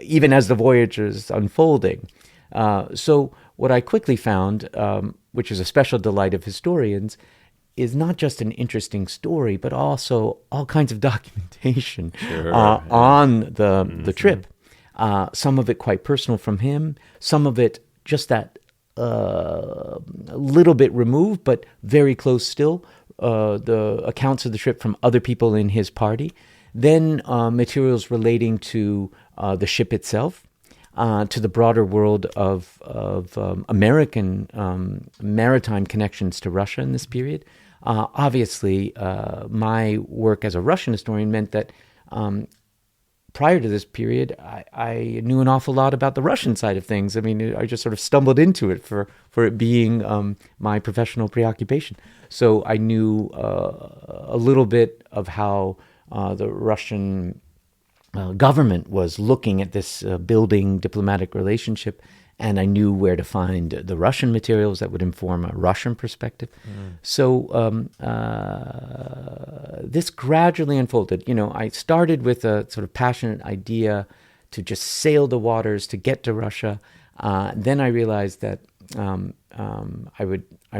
even as the voyage was unfolding. So what I quickly found, which is a special delight of historians, is not just an interesting story, but also all kinds of documentation on the trip. Some of it quite personal from him, some of it just that a little bit removed, but very close still, the accounts of the trip from other people in his party. Then materials relating to the ship itself, to the broader world of American maritime connections to Russia in this period. Obviously, my work as a Russian historian meant that prior to this period, I knew an awful lot about the Russian side of things. I mean, I just sort of stumbled into it for it being my professional preoccupation. So I knew a little bit of how the Russian government was looking at this building diplomatic relationship, and I knew where to find the Russian materials that would inform a Russian perspective. So this gradually unfolded. I started with a sort of passionate idea to just sail the waters to get to Russia. Then I realized that I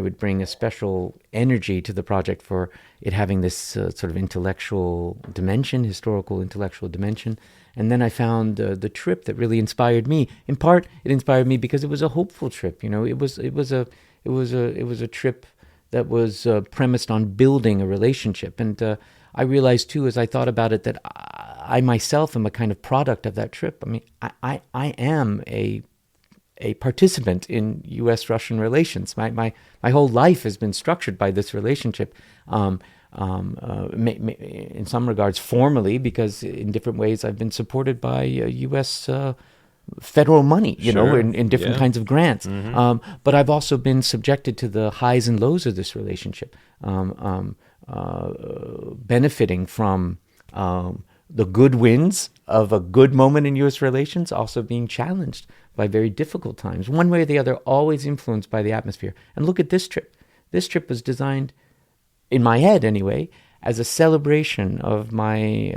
would bring a special energy to the project for it having this sort of intellectual dimension, historical intellectual dimension. And then I found the trip that really inspired me. In part, it inspired me because it was a hopeful trip. It was a trip that was premised on building a relationship. And I realized too, as I thought about it, that I myself am a kind of product of that trip. I mean, I am a participant in U.S. Russian relations. My whole life has been structured by this relationship. In some regards formally, because in different ways I've been supported by U.S. Federal money, in different kinds of grants. But I've also been subjected to the highs and lows of this relationship, benefiting from the good winds of a good moment in U.S. relations, also being challenged by very difficult times, one way or the other, always influenced by the atmosphere. And look at this trip. This trip was designed in my head anyway, as a celebration of my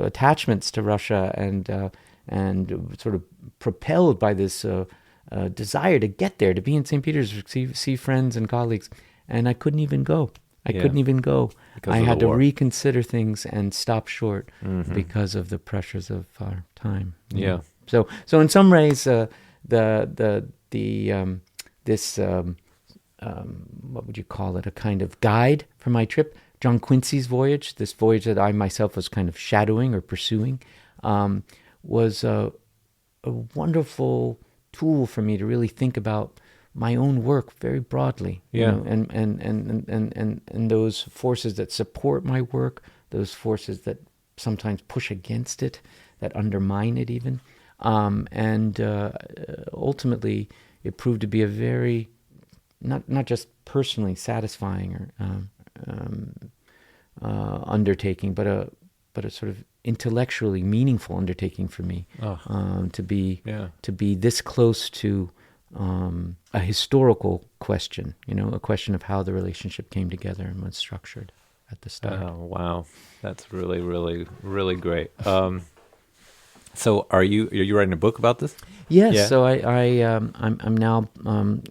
attachments to Russia and sort of propelled by this desire to get there, to be in St. Petersburg, see friends and colleagues. And I couldn't even go. I couldn't even go. I had to reconsider things and stop short because of the pressures of our time. Yeah. So in some ways, what would you call it? A kind of guide for my trip. John Quincy's voyage, this voyage that I myself was kind of shadowing or pursuing, was a wonderful tool for me to really think about my own work very broadly. Yeah. And those forces that support my work, those forces that sometimes push against it, that undermine it even. Ultimately, it proved to be a very, not just personally satisfying or undertaking, but a sort of intellectually meaningful undertaking for me. To be this close to a historical question, a question of how the relationship came together and was structured at the start. Oh, wow, that's really, really, really great. So, are you writing a book about this? Yes. Yeah. So I'm now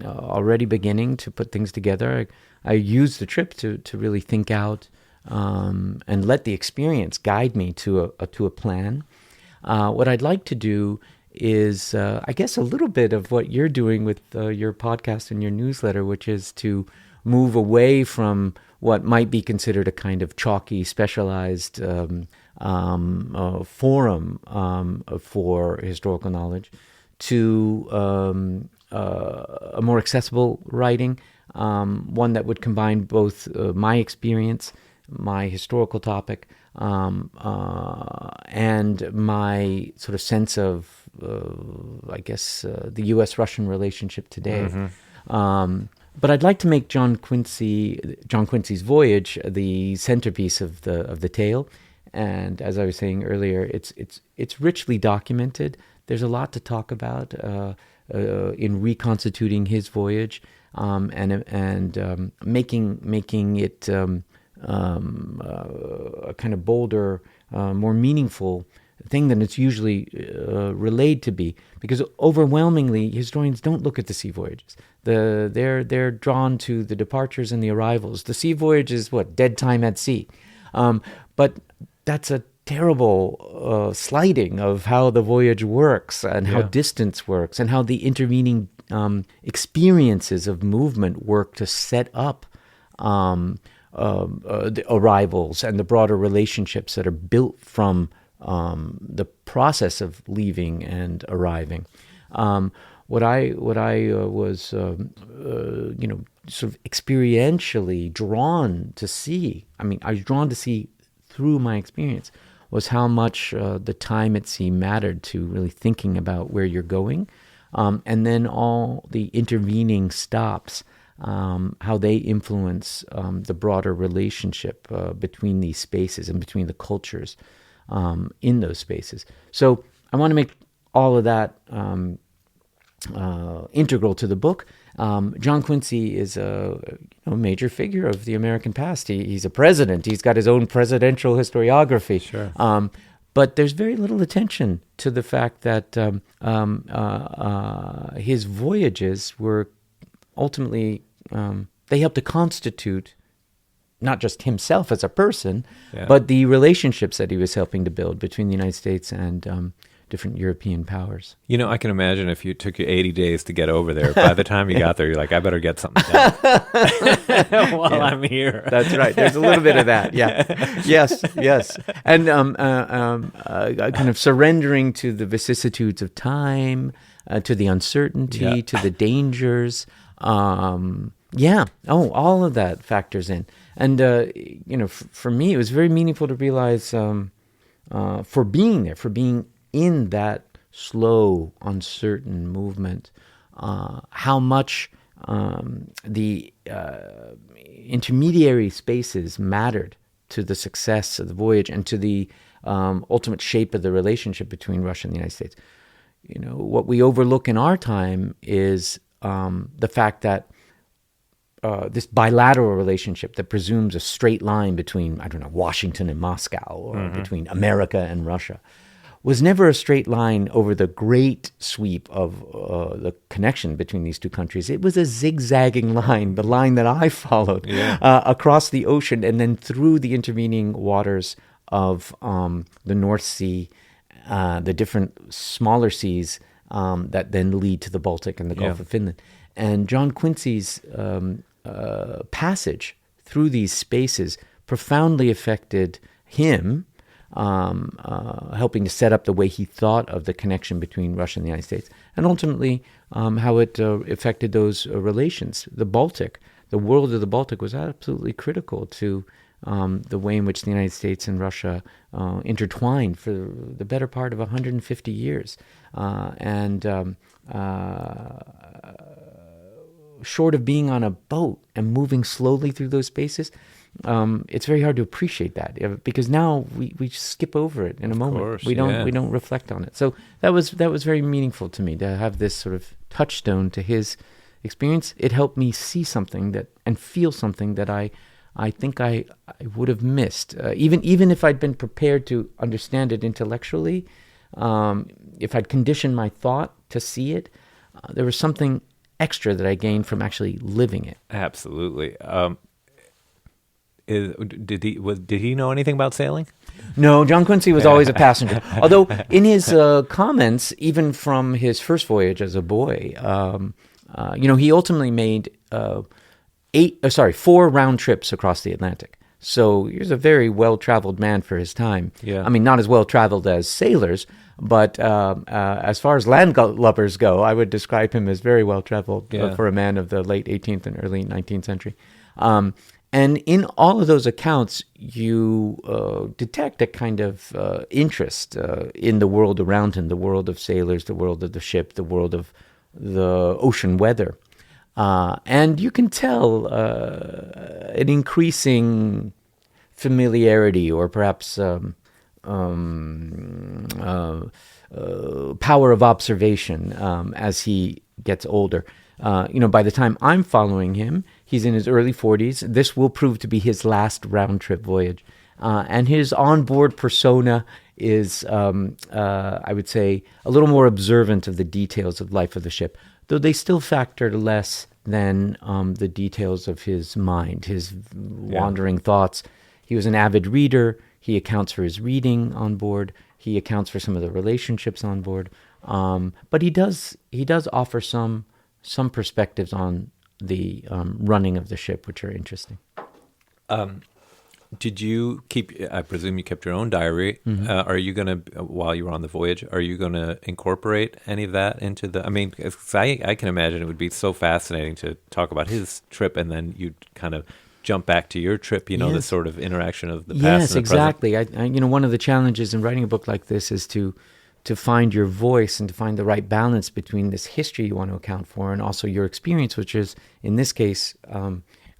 already beginning to put things together. I use the trip to really think out and let the experience guide me to a plan. What I'd like to do is, I guess, a little bit of what you're doing with your podcast and your newsletter, which is to move away from what might be considered a kind of chalky, specialized forum for historical knowledge to a more accessible writing, one that would combine both my experience, my historical topic, and my sort of sense of, I guess, the U.S. Russian relationship today. But I'd like to make John Quincy's voyage the centerpiece of the tale. And as I was saying earlier, it's richly documented. There's a lot to talk about in reconstituting his voyage and making it a kind of bolder, more meaningful thing than it's usually relayed to be. Because overwhelmingly, historians don't look at the sea voyages. They're drawn to the departures and the arrivals. The sea voyage is dead time at sea. But that's a terrible slighting of how the voyage works and how distance works and how the intervening experiences of movement work to set up the arrivals and the broader relationships that are built from the process of leaving and arriving. What I was sort of experientially drawn to see. I mean, I was drawn to see through my experience was how much the time at sea mattered to really thinking about where you're going, and then all the intervening stops, how they influence the broader relationship between these spaces and between the cultures in those spaces. So I want to make all of that integral to the book. John Quincy is a major figure of the American past. He's a president. He's got his own presidential historiography. Sure. But there's very little attention to the fact that his voyages were ultimately, they helped to constitute not just himself as a person, but the relationships that he was helping to build between the United States and different European powers. I can imagine if you took you 80 days to get over there, by the time you got there, you're like, I better get something done while I'm here. That's right. There's a little bit of that. Yeah. Yes. And kind of surrendering to the vicissitudes of time, to the uncertainty, to the dangers. All of that factors in. And, for me, it was very meaningful to realize for being there, for being in that slow, uncertain movement, how much the intermediary spaces mattered to the success of the voyage and to the ultimate shape of the relationship between Russia and the United States. What we overlook in our time is the fact that this bilateral relationship that presumes a straight line between, I don't know, Washington and Moscow, or between America and Russia, was never a straight line over the great sweep of the connection between these two countries. It was a zigzagging line, the line that I followed across the ocean and then through the intervening waters of the North Sea, the different smaller seas that then lead to the Baltic and the Gulf of Finland. And John Quincy's passage through these spaces profoundly affected him, helping to set up the way he thought of the connection between Russia and the United States, and ultimately how it affected those relations. The Baltic, the world of the Baltic, was absolutely critical to the way in which the United States and Russia intertwined for the better part of 150 years. Short of being on a boat and moving slowly through those spaces, it's very hard to appreciate that, because now we skip over it in a moment. Course, we don't reflect on it. So that was very meaningful to me to have this sort of touchstone to his experience. It helped me see something and feel something that I think I would have missed, even if I'd been prepared to understand it intellectually. If I'd conditioned my thought to see it, there was something extra that I gained from actually living it. Absolutely. Did he know anything about sailing? No, John Quincy was always a passenger. Although in his comments, even from his first voyage as a boy, he ultimately made 4 round trips across the Atlantic. So he was a very well-traveled man for his time. Yeah. I mean, not as well-traveled as sailors, but as far as landlubbers go, I would describe him as very well-traveled for a man of the late 18th and early 19th century. And in all of those accounts, you detect a kind of interest in the world around him, the world of sailors, the world of the ship, the world of the ocean weather. And you can tell an increasing familiarity, or perhaps power of observation as he gets older. By the time I'm following him, he's in his early 40s. This will prove to be his last round-trip voyage. And his onboard persona is, I would say, a little more observant of the details of life of the ship, though they still factor less than the details of his mind, his wandering thoughts. He was an avid reader. He accounts for his reading on board. He accounts for some of the relationships on board. But he does offer some perspectives on the running of the ship, which are interesting. Did you keep, I presume you kept your own diary. Are you going to, while you were on the voyage, are you going to incorporate any of that into the, I mean, 'cause I can imagine it would be so fascinating to talk about his trip, and then you'd kind of jump back to your trip, the sort of interaction of the past and the exactly. present. One of the challenges in writing a book like this is to find your voice and to find the right balance between this history you want to account for and also your experience, which is, in this case,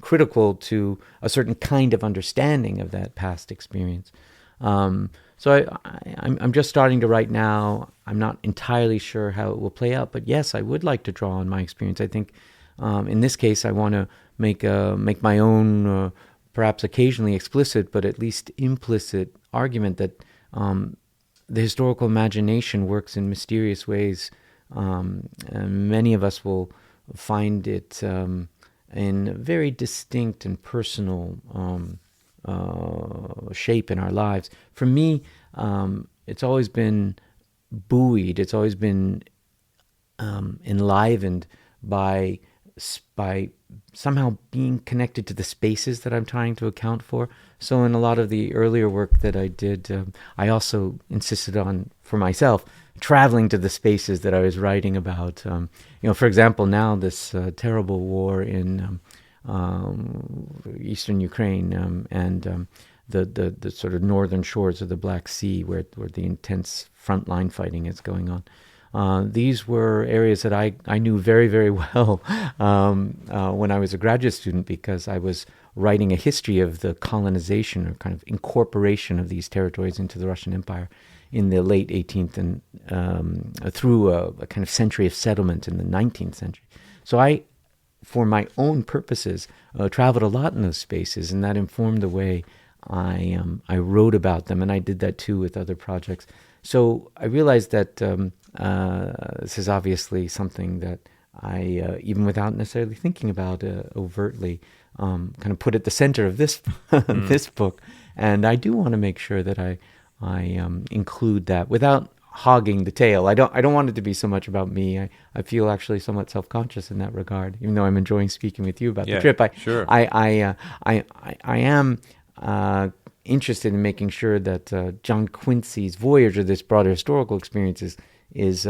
critical to a certain kind of understanding of that past experience. So I'm just starting to write now. I'm not entirely sure how it will play out, but yes, I would like to draw on my experience. I think in this case, I want to make my own, perhaps occasionally explicit, but at least implicit argument that the historical imagination works in mysterious ways, and many of us will find it in a very distinct and personal shape in our lives. For me, it's always been buoyed. It's always been enlivened by somehow being connected to the spaces that I'm trying to account for. So in a lot of the earlier work that I did, I also insisted on, for myself, traveling to the spaces that I was writing about. For example, now this terrible war in eastern Ukraine and the sort of northern shores of the Black Sea, where the intense frontline fighting is going on. These were areas that I knew very, very well when I was a graduate student, because I was writing a history of the colonization or kind of incorporation of these territories into the Russian Empire in the late 18th and through a kind of century of settlement in the 19th century. So I for my own purposes, traveled a lot in those spaces, and that informed the way I wrote about them, and I did that too with other projects. So I realized that this is obviously something that I, even without necessarily thinking about overtly, kind of put at the center of this this book, and I do want to make sure that I include that without hogging the tale. I don't want it to be so much about me. I feel actually somewhat self-conscious in that regard, even though I'm enjoying speaking with you about the trip. I am interested in making sure that John Quincy's voyage, or this broader historical experience, is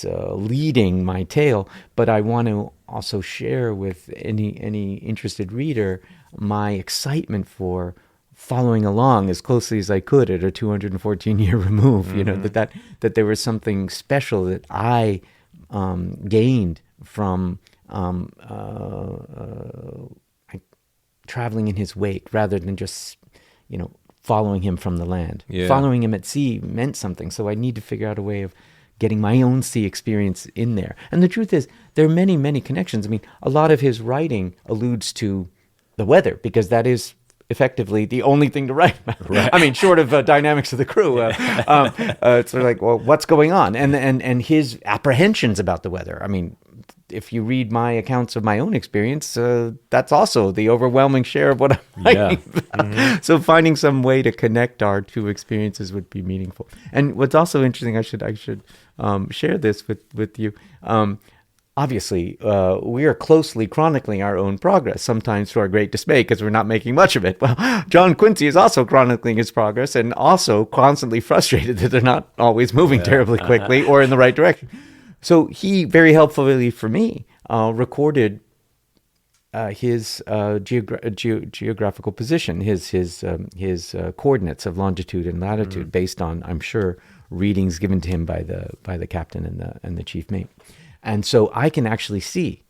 leading my tale. But I want to also share with any interested reader my excitement for following along as closely as I could at a 214-year remove. Mm-hmm. You know, that there was something special that I gained from traveling in his wake, rather than just, following him from the land. Yeah. Following him at sea meant something, so I need to figure out a way of getting my own sea experience in there. And the truth is, there are many, many connections. I mean, a lot of his writing alludes to the weather, because that is effectively the only thing to write about. Right. I mean, short of dynamics of the crew. It's sort of like, well, what's going on? And his apprehensions about the weather. I mean, if you read my accounts of my own experience, that's also the overwhelming share of what I'm writing about. Mm-hmm. So finding some way to connect our two experiences would be meaningful. And what's also interesting, I should share this with you. Obviously, we are closely chronicling our own progress, sometimes to our great dismay, because we're not making much of it. Well, John Quincy is also chronicling his progress, and also constantly frustrated that they're not always moving terribly quickly or in the right direction. So he, very helpfully for me, recorded his geographical position, his coordinates of longitude and latitude, based on, I'm sure, readings given to him by the captain and the chief mate. And so I can actually see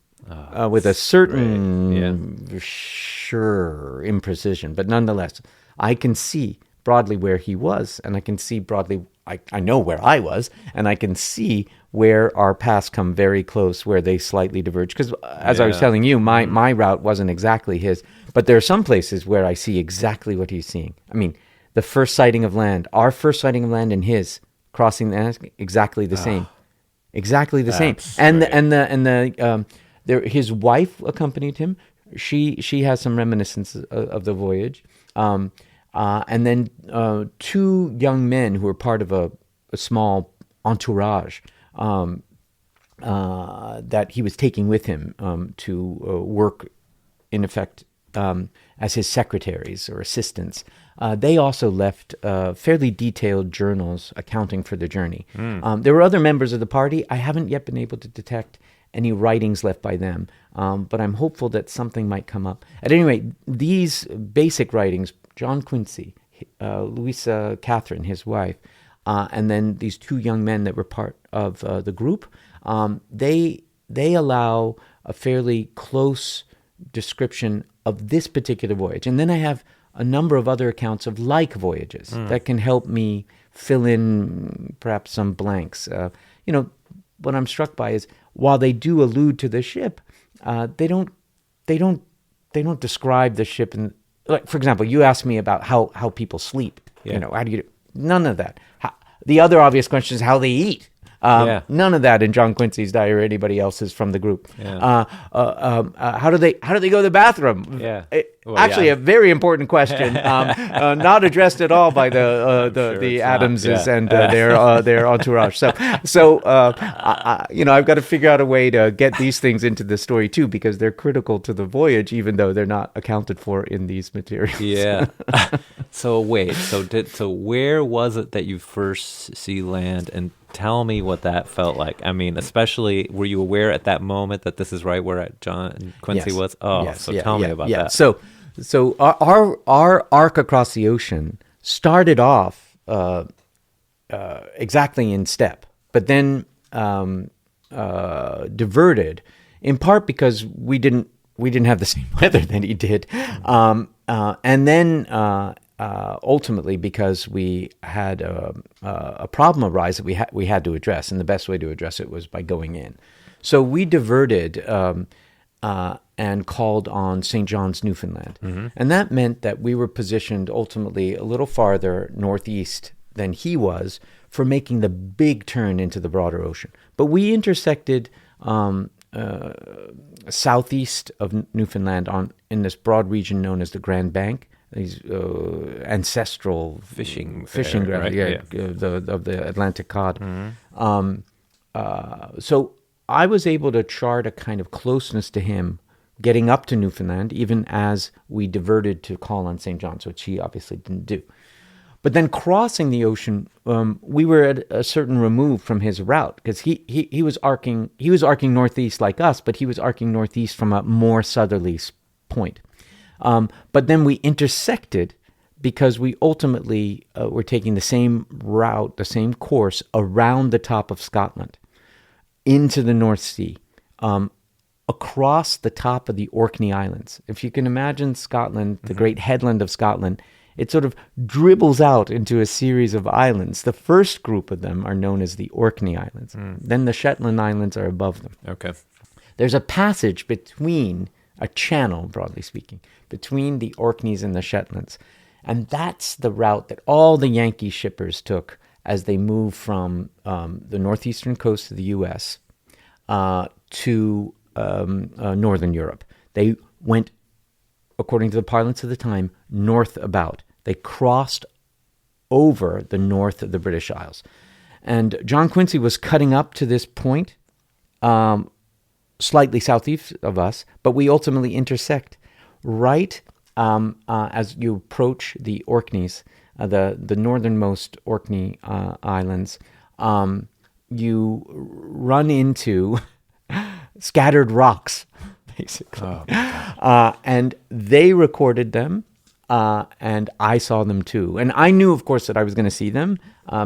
with a certain sure imprecision, but nonetheless, I can see broadly where he was, and I can see broadly, I know where I was, and I can see where our paths come very close, where they slightly diverge. Because as I was telling you, my route wasn't exactly his, but there are some places where I see exactly what he's seeing. I mean, the first sighting of land, our first sighting of land and his crossing the Atlantic, exactly the same. Exactly the same. And his wife accompanied him. She has some reminiscences of the voyage. And then two young men who were part of a small entourage that he was taking with him to work, in effect, as his secretaries or assistants. They also left fairly detailed journals accounting for the journey. There were other members of the party. I haven't yet been able to detect any writings left by them, but I'm hopeful that something might come up. At any rate, these basic writings, John Quincy, Louisa Catherine, his wife, and then these two young men that were part of the group, they allow a fairly close description of this particular voyage. And then I have a number of other accounts of like voyages that can help me fill in perhaps some blanks. What I'm struck by is, while they do allude to the ship, they don't describe the ship. And, like, for example, you asked me about how people sleep. Yeah. How do you do? None of that. The other obvious question is how they eat. None of that in John Quincy's diary or anybody else's from the group. How do they go to the bathroom? A very important question, not addressed at all by the Adamses and their entourage. So I've got to figure out a way to get these things into the story too, because they're critical to the voyage, even though they're not accounted for in these materials. Yeah. So wait. So where was it that you first see land? And tell me what that felt like. I mean, especially, were you aware at that moment that this is right where John Quincy was? Tell me about that. So our arc across the ocean started off exactly in step, but then diverted, in part because we didn't have the same weather that he did, and then ultimately because we had a problem arise that we had to address, and the best way to address it was by going in. So we diverted and called on St. John's, Newfoundland. And that meant that we were positioned ultimately a little farther northeast than he was for making the big turn into the broader ocean. But we intersected southeast of Newfoundland in this broad region known as the Grand Bank, these ancestral fishing ground, right? of the Atlantic cod. So I was able to chart a kind of closeness to him getting up to Newfoundland, even as we diverted to call on St. John's, which he obviously didn't do. But then crossing the ocean, we were at a certain remove from his route because he was arcing northeast like us, but he was arcing northeast from a more southerly point. But then we intersected because we ultimately were taking the same route, the same course around the top of Scotland into the North Sea, across the top of the Orkney Islands. If you can imagine Scotland, the great headland of Scotland, it sort of dribbles out into a series of islands. The first group of them are known as the Orkney Islands. Then the Shetland Islands are above them. Okay. There's a passage between, a channel, broadly speaking, between the Orkneys and the Shetlands. And that's the route that all the Yankee shippers took as they moved from the northeastern coast of the U.S. To northern Europe. They went, according to the parlance of the time, north about. They crossed over the north of the British Isles. And John Quincy was cutting up to this point, slightly southeast of us, but we ultimately intersect right as you approach the Orkneys, the northernmost Orkney Islands. You run into scattered rocks, basically. And they recorded them, and I saw them too. And I knew, of course, that I was going to see them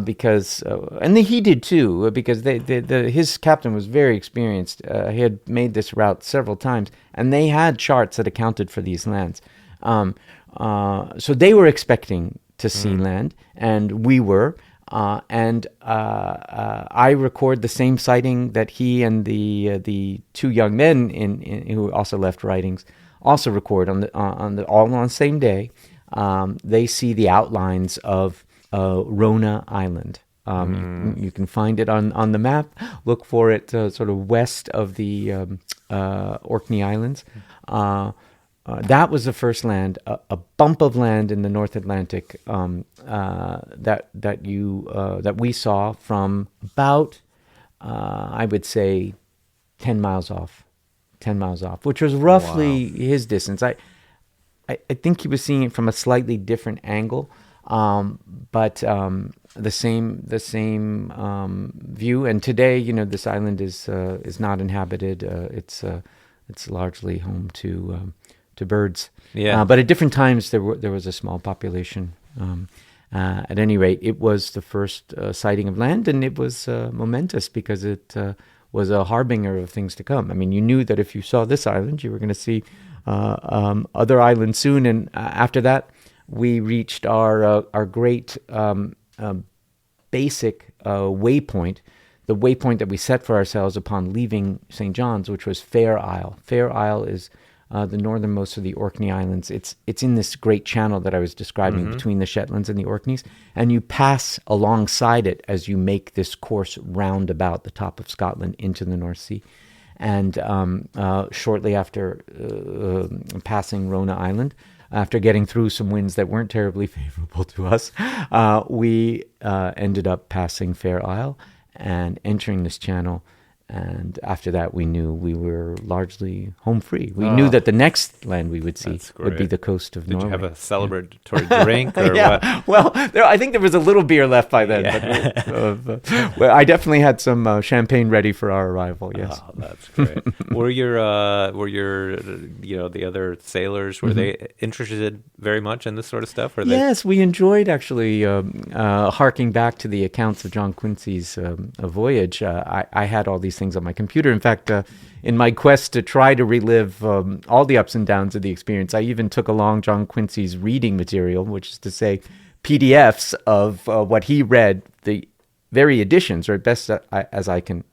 because, and he did too, because his captain was very experienced. He had made this route several times, and they had charts that accounted for these lands. So they were expecting to see land, and we were. And I record the same sighting that he and the two young men who also left writings also record all on the same day. They see the outlines of Rona Island. You can find it on the map. Look for it sort of west of the Orkney Islands. That was the first land, a bump of land in the North Atlantic that we saw from about, I would say, 10 miles off, which was roughly his distance. I think he was seeing it from a slightly different angle, but the same view. And today, this island is not inhabited. It's largely home to birds. Yeah. But at different times there was a small population. At any rate, it was the first sighting of land, and it was momentous because it was a harbinger of things to come. I mean, you knew that if you saw this island, you were going to see other islands soon. And after that, we reached our great basic waypoint, the waypoint that we set for ourselves upon leaving St. John's, which was Fair Isle. Fair Isle is the northernmost of the Orkney Islands. It's in this great channel that I was describing between the Shetlands and the Orkneys, and you pass alongside it as you make this course round about the top of Scotland into the North Sea. And shortly after passing Rona Island, after getting through some winds that weren't terribly favorable to us, we ended up passing Fair Isle and entering this channel. And after that, we knew we were largely home free. We knew that the next land we would see would be the coast of Norway. Did you have a celebratory drink or what? Well, I think there was a little beer left by then. Yeah. But I definitely had some champagne ready for our arrival. Yes. Oh, that's great. Were your the other sailors, were they interested very much in this sort of stuff? Or yes, we enjoyed actually harking back to the accounts of John Quincy's voyage. I had all these things on my computer. In fact, in my quest to try to relive all the ups and downs of the experience, I even took along John Quincy's reading material, which is to say PDFs of what he read, the very editions, or best as I can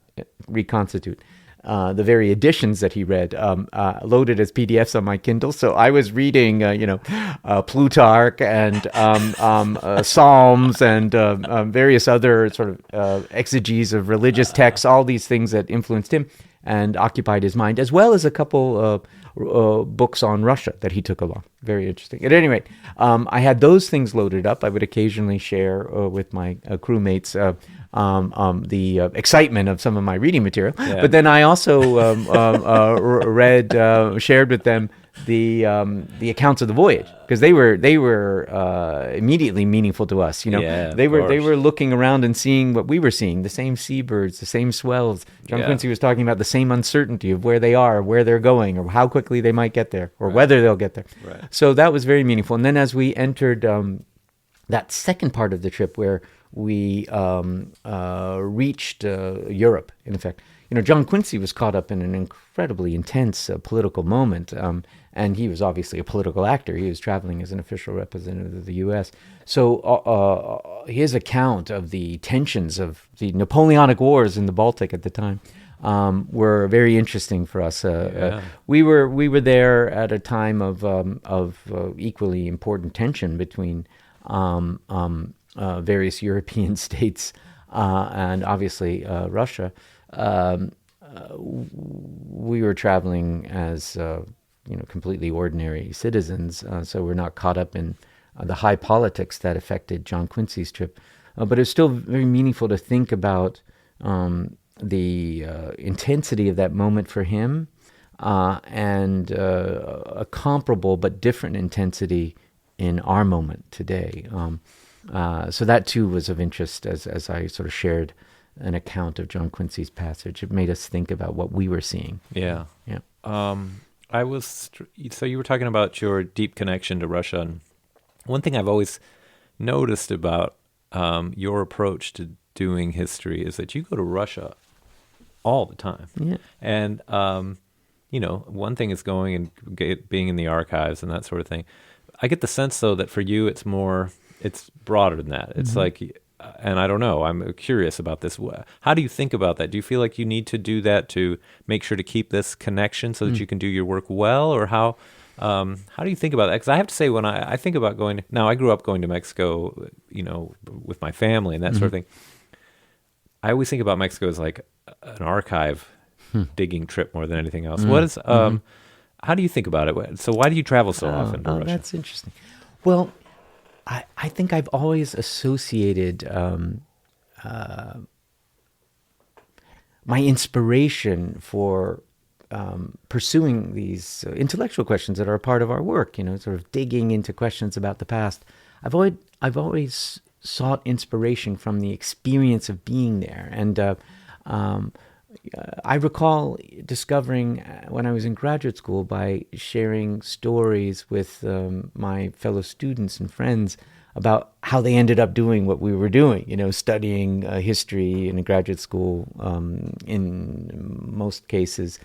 reconstitute, the very editions that he read loaded as PDFs on my Kindle. So I was reading, Plutarch and Psalms and various other sort of exegeses of religious texts, all these things that influenced him and occupied his mind, as well as a couple books on Russia that he took along. Very interesting. At any rate, I had those things loaded up. I would occasionally share with my crewmates the excitement of some of my reading material. Yeah. But then I also shared with them the accounts of the voyage, because they were immediately meaningful to us. They were looking around and seeing what we were seeing: the same seabirds, the same swells. John Quincy was talking about the same uncertainty of where they are, where they're going, or how quickly they might get there, or whether they'll get there. Right. So that was very meaningful. And then as we entered that second part of the trip, where we reached Europe, in effect, John Quincy was caught up in an incredibly intense political moment, and he was obviously a political actor. He was traveling as an official representative of the U.S. So his account of the tensions of the Napoleonic Wars in the Baltic at the time were very interesting for us. We were there at a time of equally important tension between various European states and obviously Russia. We were traveling as completely ordinary citizens, so we're not caught up in the high politics that affected John Quincy's trip. But it's still very meaningful to think about the intensity of that moment for him, and a comparable but different intensity in our moment today. So that too was of interest as I sort of shared an account of John Quincy's passage. It made us think about what we were seeing. Yeah. Yeah. So you were talking about your deep connection to Russia. And one thing I've always noticed about your approach to doing history is that you go to Russia all the time. Yeah. And, one thing is going and being in the archives and that sort of thing. I get the sense, though, that for you it's broader than that. It's like, and I don't know, I'm curious about this. How do you think about that? Do you feel like you need to do that to make sure to keep this connection so that you can do your work well? Or how do you think about that? Because I have to say, when I think about going, now I grew up going to Mexico, with my family and that sort of thing. I always think about Mexico as like an archive digging trip more than anything else. What is, how do you think about it? So why do you travel so often to Russia? That's interesting. Well, I think I've always associated my inspiration for pursuing these intellectual questions that are a part of our work, sort of digging into questions about the past. I've always sought inspiration from the experience of being there. And I recall discovering when I was in graduate school, by sharing stories with my fellow students and friends about how they ended up doing what we were doing, studying history in a graduate school, in most cases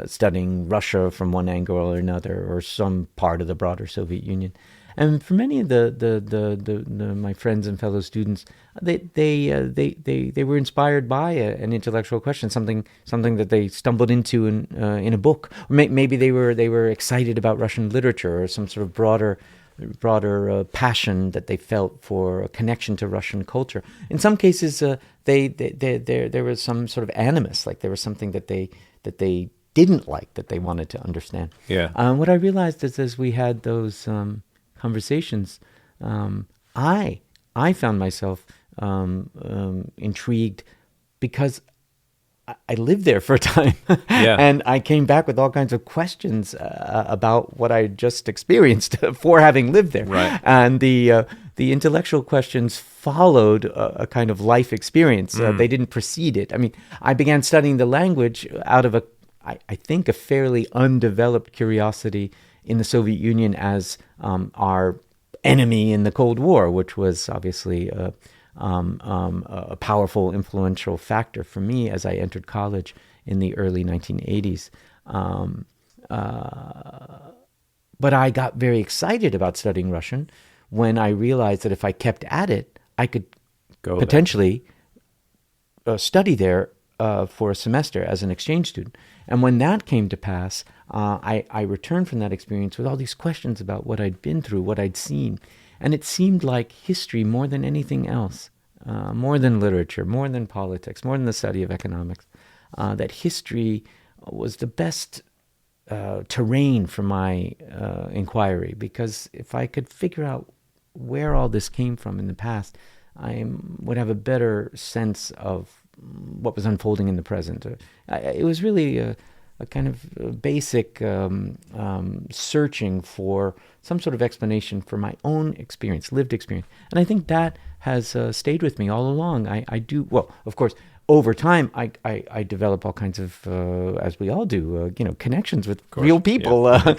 studying Russia from one angle or another, or some part of the broader Soviet Union. And for many of my friends and fellow students, they were inspired by an intellectual question, something that they stumbled into in a book, or maybe they were excited about Russian literature, or some sort of broader passion that they felt for a connection to Russian culture. In some cases, there was some sort of animus, like there was something that they didn't like, that they wanted to understand. Yeah. What I realized is, as we had those conversations, I found myself intrigued, because I lived there for a time, and I came back with all kinds of questions about what I just experienced for having lived there. Right. And the intellectual questions followed a kind of life experience. They didn't precede it. I mean, I began studying the language out of I think a fairly undeveloped curiosity in the Soviet Union as our enemy in the Cold War, which was obviously a powerful, influential factor for me as I entered college in the early 1980s. But I got very excited about studying Russian when I realized that if I kept at it, I could potentially study there for a semester as an exchange student. And when that came to pass, I returned from that experience with all these questions about what I'd been through, what I'd seen. And it seemed like history more than anything else, more than literature, more than politics, more than the study of economics, that history was the best terrain for my inquiry. Because if I could figure out where all this came from in the past, I would have a better sense of what was unfolding in the present. It was really a kind of basic searching for some sort of explanation for my own experience, lived experience. And I think that has stayed with me all along. I do, well, of course, over time, I develop all kinds of, as we all do, connections with real people. Yeah.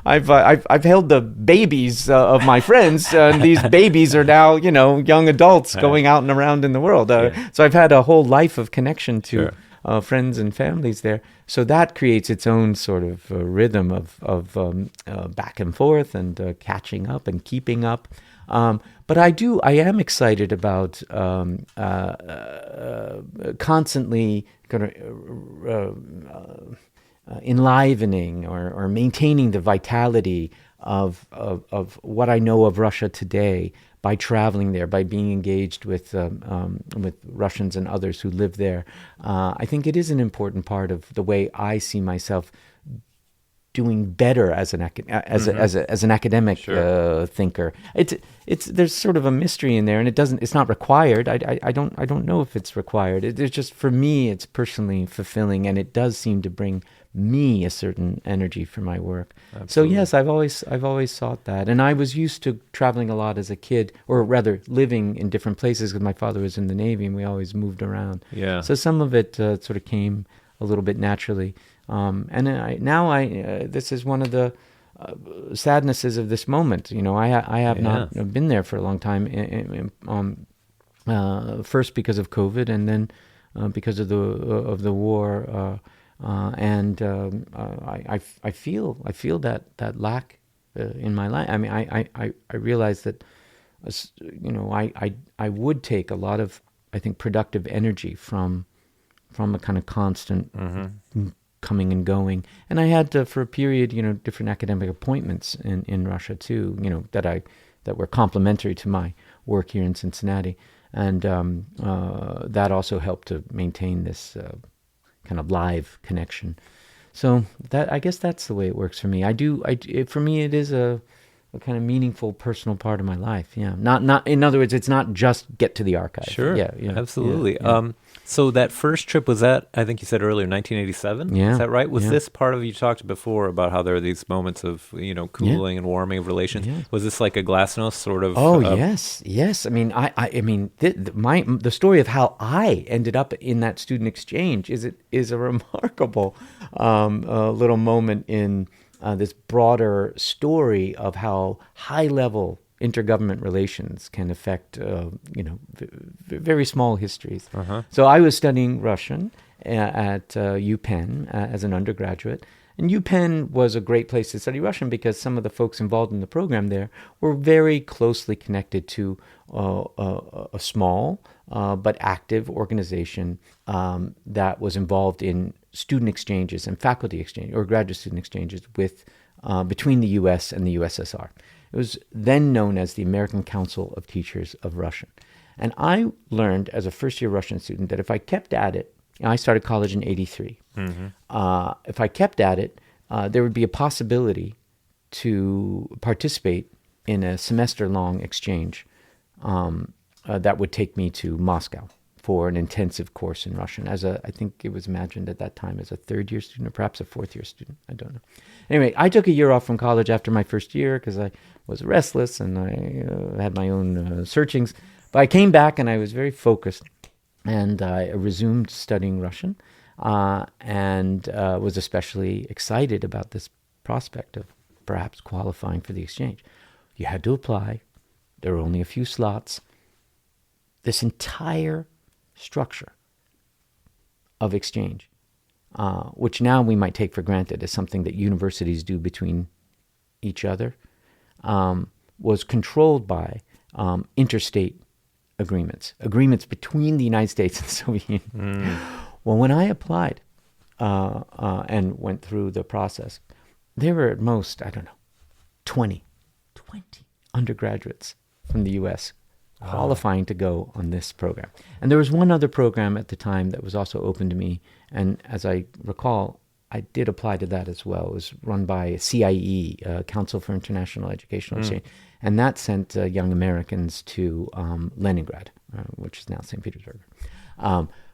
I've held the babies of my friends, and these babies are now, young adults going out and around in the world. So I've had a whole life of connection to friends and families there. So that creates its own sort of rhythm of back and forth and catching up and keeping up. But I am excited about constantly kind of enlivening or maintaining the vitality of what I know of Russia today by traveling there, by being engaged with Russians and others who live there. I think it is an important part of the way I see myself doing better as an academic thinker. There's sort of a mystery in there, and it's not required. I don't know if it's required. It's just, for me, it's personally fulfilling, and it does seem to bring me a certain energy for my work. Absolutely. So yes, I've always sought that, and I was used to traveling a lot as a kid, or rather living in different places, because my father was in the Navy, and we always moved around. Yeah. So some of it sort of came a little bit naturally. And this is one of the sadnesses of this moment. I have not been there for a long time. First because of COVID, and then because of the war. I feel that lack in my life. I mean, I realize that I would take a lot of, I think, productive energy from a kind of constant coming and going. And I had for a period, different academic appointments in Russia too, that were complementary to my work here in Cincinnati. And that also helped to maintain this kind of live connection. So I guess that's the way it works for me. For me, it is a kind of meaningful personal part of my life. Yeah. Not in other words, it's not just get to the archive. Sure. Yeah. Absolutely. Yeah. So that first trip, was that, I think you said earlier, 1987? Yeah. Is that right? Was this part of, you talked before about how there are these moments of, cooling and warming of relations. Yeah. Was this like a Glasnost sort of? Oh, yes. I mean, the story of how I ended up in that student exchange is a remarkable little moment in this broader story of how high-level intergovernment relations can affect, very small histories. Uh-huh. So I was studying Russian at UPenn as an undergraduate, and UPenn was a great place to study Russian because some of the folks involved in the program there were very closely connected to a small but active organization that was involved in student exchanges and faculty exchange or graduate student exchanges with between the U.S. and the USSR. It was then known as the American Council of Teachers of Russian. And I learned as a first-year Russian student that if I kept at it, I started college in 1983. Mm-hmm. If I kept at it, there would be a possibility to participate in a semester-long exchange that would take me to Moscow for an intensive course in Russian. I think it was imagined at that time as a third-year student or perhaps a fourth-year student. I don't know. Anyway, I took a year off from college after my first year because I was restless and I had my own searchings. But I came back and I was very focused, and I resumed studying Russian and was especially excited about this prospect of perhaps qualifying for the exchange. You had to apply. There were only a few slots. This entire structure of exchange, which now we might take for granted as something that universities do between each other, was controlled by interstate agreements between the United States and the Soviet Union. Well, when I applied and went through the process, there were at most, I don't know, 20 undergraduates from the U.S. qualifying to go on this program. And there was one other program at the time that was also open to me. And as I recall, I did apply to that as well. It was run by CIE, Council for International Educational Exchange. And that sent young Americans to Leningrad, which is now St. Petersburg.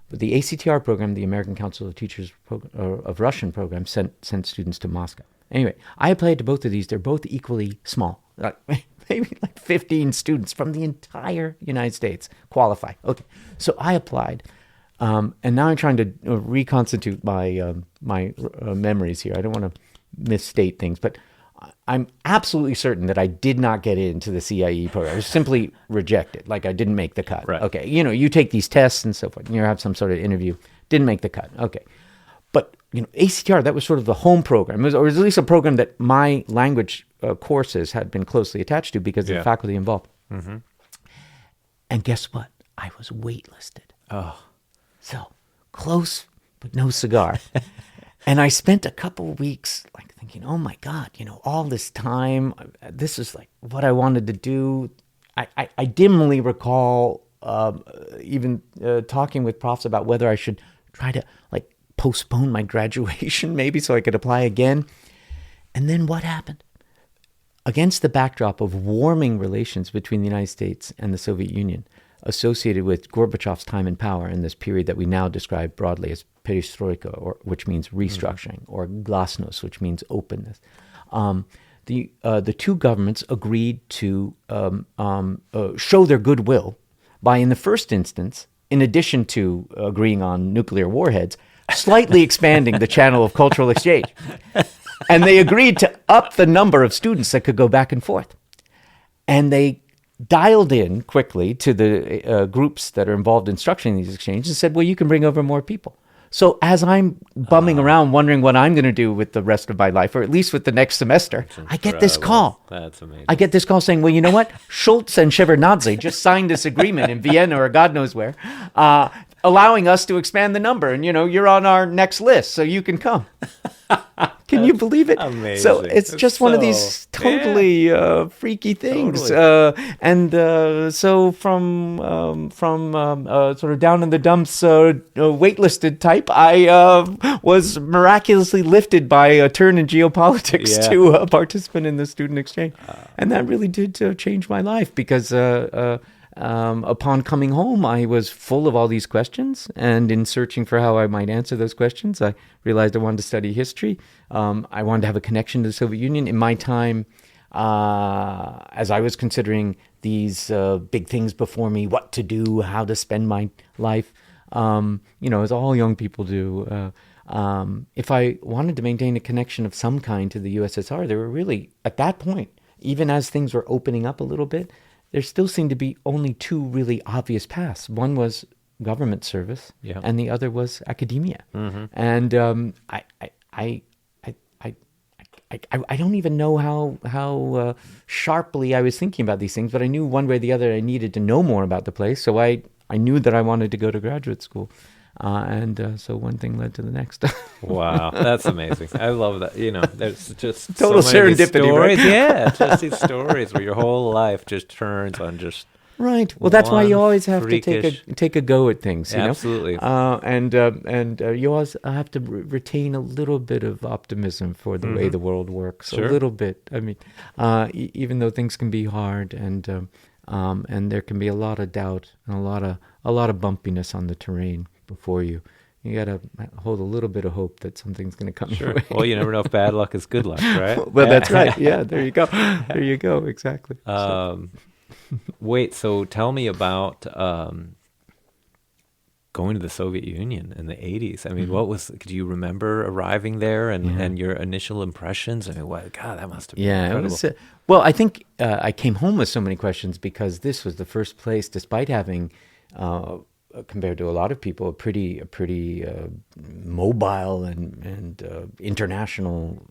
But the ACTR program, the American Council of Teachers of Russian program, sent students to Moscow. Anyway, I applied to both of these. They're both equally small. Maybe like 15 students from the entire United States qualify. Okay, so I applied. And now I'm trying to reconstitute my memories here. I don't want to misstate things, but I'm absolutely certain that I did not get into the CIE program. I was simply rejected. Like I didn't make the cut. Right. Okay, you take these tests and so forth, and you have some sort of interview. Didn't make the cut. Okay. But, ACTR, that was sort of the home program. Or at least a program that my language courses had been closely attached to because of the faculty involved. Mm-hmm. And guess what? I was waitlisted. Oh. So, close, but no cigar. And I spent a couple of weeks thinking, oh my God, all this time, this is what I wanted to do. I dimly recall even talking with profs about whether I should try to postpone my graduation maybe so I could apply again. And then what happened? Against the backdrop of warming relations between the United States and the Soviet Union, associated with Gorbachev's time in power in this period that we now describe broadly as perestroika, which means restructuring, or Glasnost, which means openness. The two governments agreed to show their goodwill by, in the first instance, in addition to agreeing on nuclear warheads, slightly expanding the channel of cultural exchange. And they agreed to up the number of students that could go back and forth. And they dialed in quickly to the groups that are involved in structuring these exchanges and said, well, you can bring over more people. So as I'm bumming around wondering what I'm going to do with the rest of my life, or at least with the next semester, I get this call. That's amazing. I get this call saying, well, you know what? Schultz and Shevardnadze just signed this agreement in Vienna or God knows where, allowing us to expand the number. And, you're on our next list, so you can come. Can you believe it? Amazing. So it's just one of these totally freaky things. Totally. So from sort of down in the dumps, waitlisted type, I was miraculously lifted by a turn in geopolitics to a participant in the student exchange. And that really did change my life because upon coming home, I was full of all these questions, and in searching for how I might answer those questions, I realized I wanted to study history. I wanted to have a connection to the Soviet Union. In my time, as I was considering these big things before me, what to do, how to spend my life, as all young people do, if I wanted to maintain a connection of some kind to the USSR, there were really, at that point, even as things were opening up a little bit, there still seemed to be only two really obvious paths. One was government service, and the other was academia. Mm-hmm. And I don't even know how sharply I was thinking about these things, but I knew one way or the other I needed to know more about the place. So I knew that I wanted to go to graduate school. So one thing led to the next. Wow, that's amazing. I love that. There's just total so many serendipity, stories. right? Yeah, just these stories where your whole life just turns on just right. Well, that's why you always have freakish. to take a go at things. Absolutely. And you always have to retain a little bit of optimism for the way the world works. Sure. A little bit. I mean, even though things can be hard and there can be a lot of doubt and a lot of bumpiness on the terrain before you. You got to hold a little bit of hope that something's going to come your way. Well, you never know if bad luck is good luck, right? Well, that's right. Yeah, there you go. There you go. Exactly. Wait, so tell me about going to the Soviet Union in the 80s. I mean, do you remember arriving there and your initial impressions? I mean, God, that must have been incredible. It was, well, I think I came home with so many questions because this was the first place, despite having compared to a lot of people, a pretty mobile and international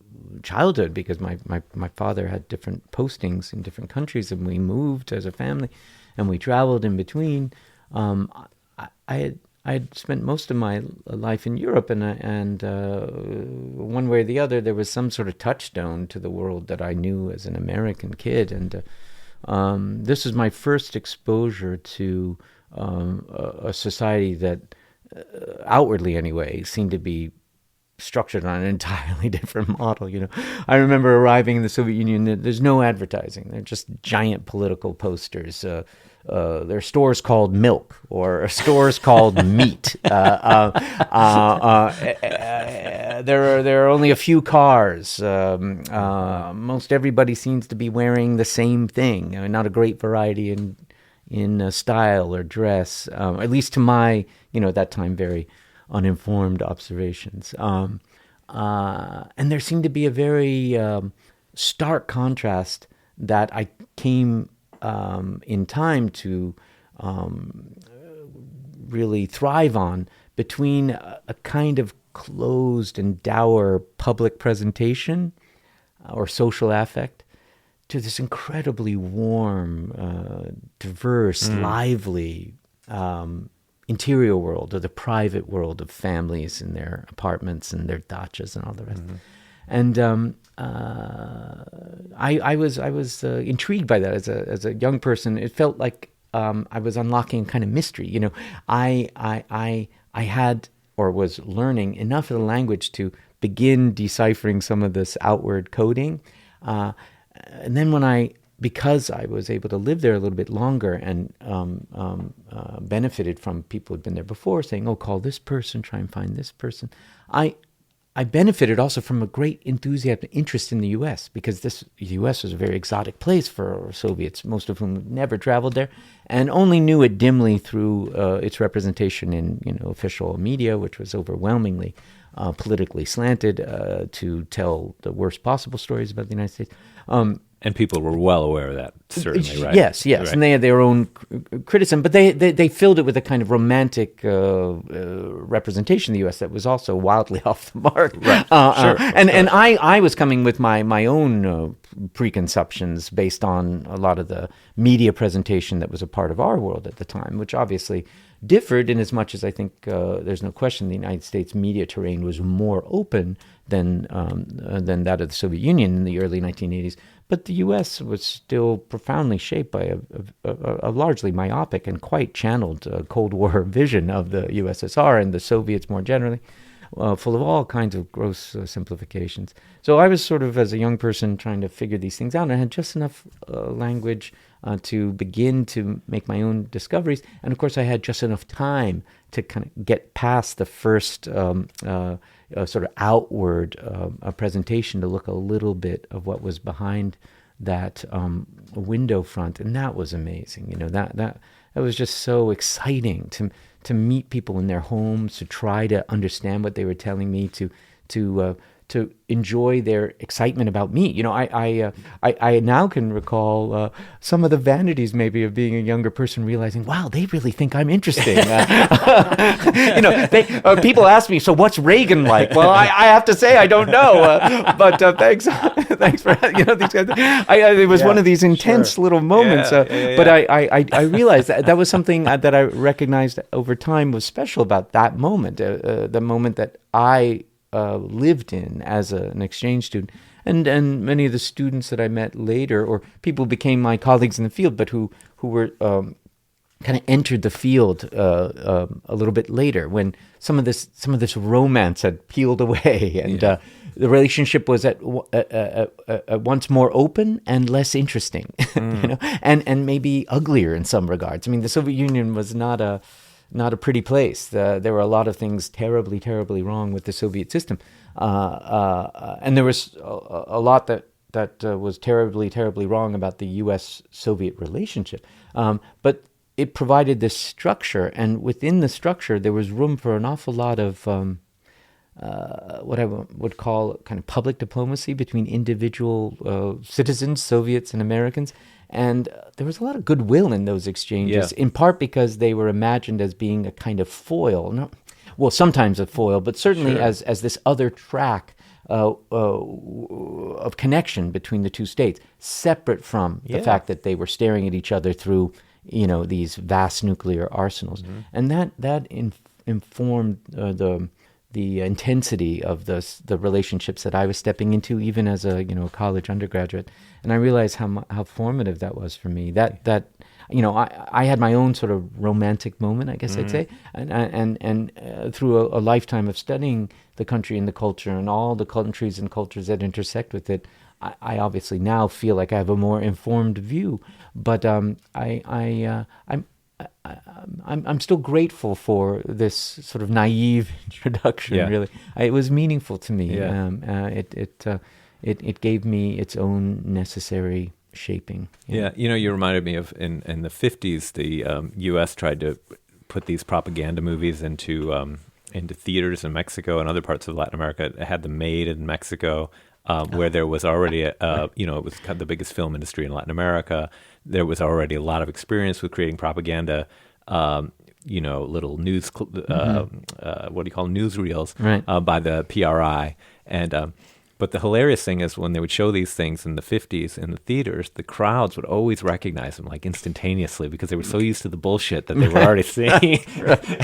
childhood, because my father had different postings in different countries, and we moved as a family, and we traveled in between. I'd spent most of my life in Europe, and one way or the other, there was some sort of touchstone to the world that I knew as an American kid, and this was my first exposure to a society that, outwardly anyway, seemed to be structured on an entirely different model. I remember arriving in the Soviet Union. There's no advertising. They're just giant political posters. There are stores called milk or stores called meat. There are only a few cars. Most everybody seems to be wearing the same thing. Not a great variety in style or dress, at least to my, at that time, very uninformed observations. And there seemed to be a very stark contrast that I came in time to really thrive on between a kind of closed and dour public presentation or social affect to this incredibly warm, diverse, lively interior world, or the private world of families in their apartments and their dachas and all the rest. And I was intrigued by that as a young person. It felt like I was unlocking a kind of mystery. I had or was learning enough of the language to begin deciphering some of this outward coding. And then because I was able to live there a little bit longer and benefited from people who'd been there before saying, "Oh, call this person, try and find this person," I benefited also from a great enthusiasm, interest in the U.S., because the U.S. was a very exotic place for Soviets, most of whom never traveled there, and only knew it dimly through its representation in official media, which was overwhelmingly politically slanted to tell the worst possible stories about the United States. And people were well aware of that, certainly, right? Yes, right. And they had their own criticism, but they filled it with a kind of romantic representation of the U.S. that was also wildly off the mark. Right, sure. And I was coming with my own preconceptions based on a lot of the media presentation that was a part of our world at the time, which obviously differed in as much as I think there's no question the United States media terrain was more open than that of the Soviet Union in the early 1980s. But the U.S. was still profoundly shaped by a largely myopic and quite channeled Cold War vision of the USSR and the Soviets more generally, full of all kinds of gross simplifications. So I was sort of, as a young person, trying to figure these things out. And I had just enough language to begin to make my own discoveries. And of course, I had just enough time to kind of get past the first sort of outward presentation to look a little bit of what was behind that window front, and that was amazing. That was just so exciting to meet people in their homes, to try to understand what they were telling me, to enjoy their excitement about me. I now can recall some of the vanities maybe of being a younger person, realizing, wow, they really think I'm interesting. People ask me, so what's Reagan like? Well, I have to say I don't know, but thanks for these guys. It was one of these intense little moments. But I realized that was something that I recognized over time was special about that moment, the moment that I lived in as an exchange student, and many of the students that I met later, or people who became my colleagues in the field, but who were kind of entered the field a little bit later, when some of this romance had peeled away, and the relationship was at once more open and less interesting, and maybe uglier in some regards. I mean, the Soviet Union was not a pretty place. There were a lot of things terribly, terribly wrong with the Soviet system, and there was a lot that was terribly, terribly wrong about the U.S.-Soviet relationship. But it provided this structure, and within the structure, there was room for an awful lot of what I would call kind of public diplomacy between individual citizens, Soviets and Americans. And there was a lot of goodwill in those exchanges, in part because they were imagined as being a kind of foil. Well, sometimes a foil, but certainly as this other track of connection between the two states, separate from the fact that they were staring at each other through, these vast nuclear arsenals. And that informed the intensity of the relationships that I was stepping into, even as a college undergraduate. And I realized how formative that was for me. That I had my own sort of romantic moment, I guess I'd say, and through a lifetime of studying the country and the culture and all the countries and cultures that intersect with it, I obviously now feel like I have a more informed view. But I'm still grateful for this sort of naive introduction. Yeah. Really, it was meaningful to me. Yeah. It gave me its own necessary shaping. Yeah, you reminded me of in the 50s, the U.S. tried to put these propaganda movies into theaters in Mexico and other parts of Latin America. It had them made in Mexico, where there was already it was kind of the biggest film industry in Latin America. There was already a lot of experience with creating propaganda. Little news, what do you call them? Newsreels, Right. by the PRI. And but the hilarious thing is when they would show these things in the 50s in the theaters, the crowds would always recognize them like instantaneously because they were so used to the bullshit that they were already seeing.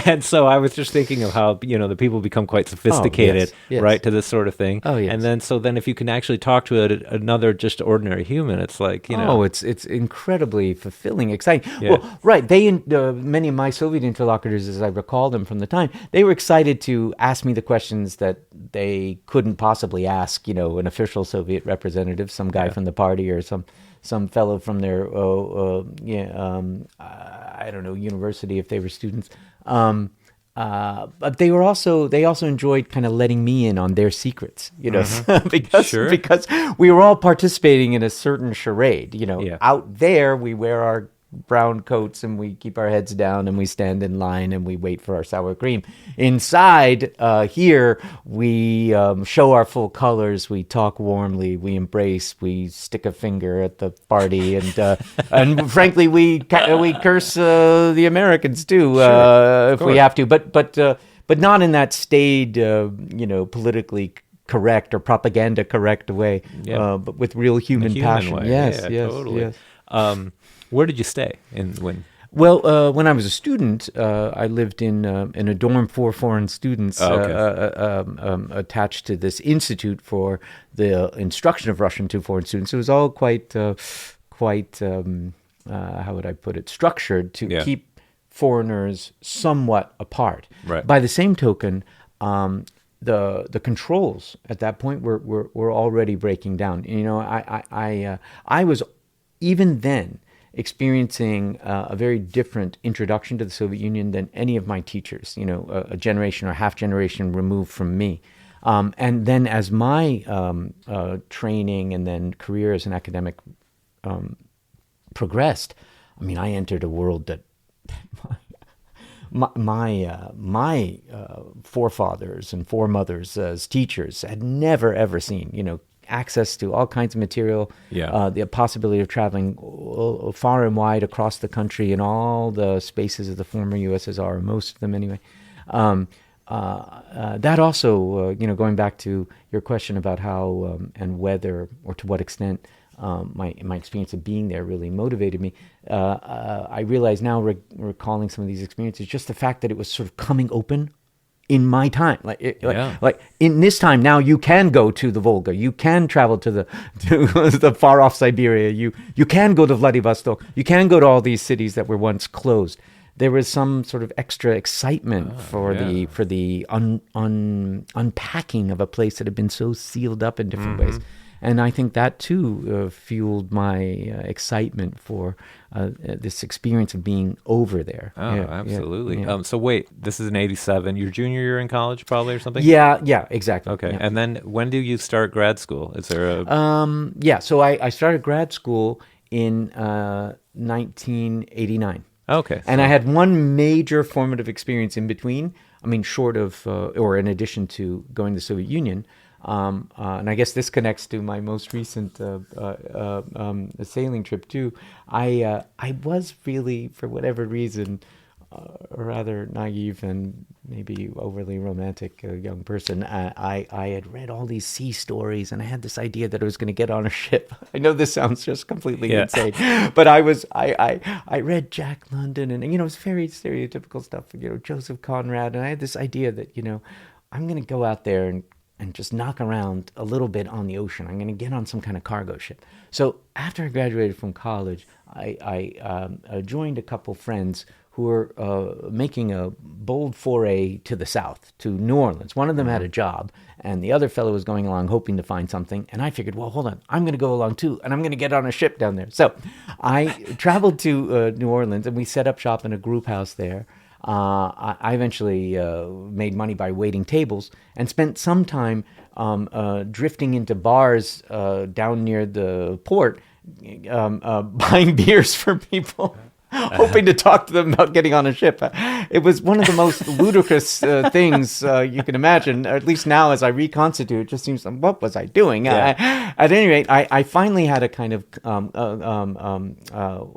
And so I was just thinking of how, the people become quite sophisticated, yes. right, to this sort of thing. Oh, yes. And then if you can actually talk to another just ordinary human, it's like, it's incredibly fulfilling, exciting. Yeah. Well, right. Many of my Soviet interlocutors, as I recall them from the time, they were excited to ask me the questions that they couldn't possibly ask, an official Soviet representative, some guy from the party or some fellow from their, I don't know, university if they were students. But they also enjoyed kind of letting me in on their secrets, because we were all participating in a certain charade. Out there we wear our brown coats and we keep our heads down and we stand in line and we wait for our sour cream. Inside here we show our full colors, we talk warmly, we embrace, we stick a finger at the party, and frankly we curse the Americans too, if we have to, but not in that staid politically correct or propaganda correct way, but with real human passion. Way. Yes, Totally. Yes. Where did you stay Well, when I was a student, I lived in a dorm for foreign students, attached to this institute for the instruction of Russian to foreign students. It was all quite how would I put it, structured to keep foreigners somewhat apart. Right. By the same token, the controls at that point were already breaking down. I was even then experiencing a very different introduction to the Soviet Union than any of my teachers, a generation or half generation removed from me. And then as my training and then career as an academic progressed, I entered a world that my forefathers and foremothers as teachers had never, ever seen, access to all kinds of material, the possibility of traveling far and wide across the country in all the spaces of the former USSR, most of them anyway. That also, going back to your question about how and whether or to what extent my experience of being there really motivated me, I realize now, recalling some of these experiences, just the fact that it was sort of coming open in my time, like in this time now, you can go to the Volga, you can travel to the far off Siberia, you can go to Vladivostok, you can go to all these cities that were once closed. There was some sort of extra excitement for the unpacking of a place that had been so sealed up in different ways. And I think that too fueled my excitement for this experience of being over there. Oh, absolutely. Yeah. So wait, this is in '87. Your junior year in college, probably, or something? Yeah, exactly. Okay, yeah. And then when do you start grad school? Is there a? So I started grad school in 1989. Okay. And I had one major formative experience in between. Short of or in addition to going to the Soviet Union. And I guess this connects to my most recent sailing trip too. I was really, for whatever reason, rather naive and maybe overly romantic young person, I had read all these sea stories, and I had this idea that I was going to get on a ship. I know this sounds just completely insane, but I read Jack London, and it's very stereotypical stuff, Joseph Conrad, and I had this idea that I'm going to go out there and just knock around a little bit on the ocean. I'm going to get on some kind of cargo ship. So after I graduated from college, I joined a couple friends who were making a bold foray to the south, to New Orleans. One of them had a job, and the other fellow was going along hoping to find something. And I figured, well, hold on, I'm going to go along too, and I'm going to get on a ship down there. So I traveled to New Orleans, and we set up shop in a group house there. I eventually made money by waiting tables and spent some time drifting into bars down near the port, buying beers for people. Hoping to talk to them about getting on a ship. It was one of the most ludicrous things you can imagine, or at least now as I reconstitute, it just seems, what was I doing? Yeah. At any rate, I finally had a kind of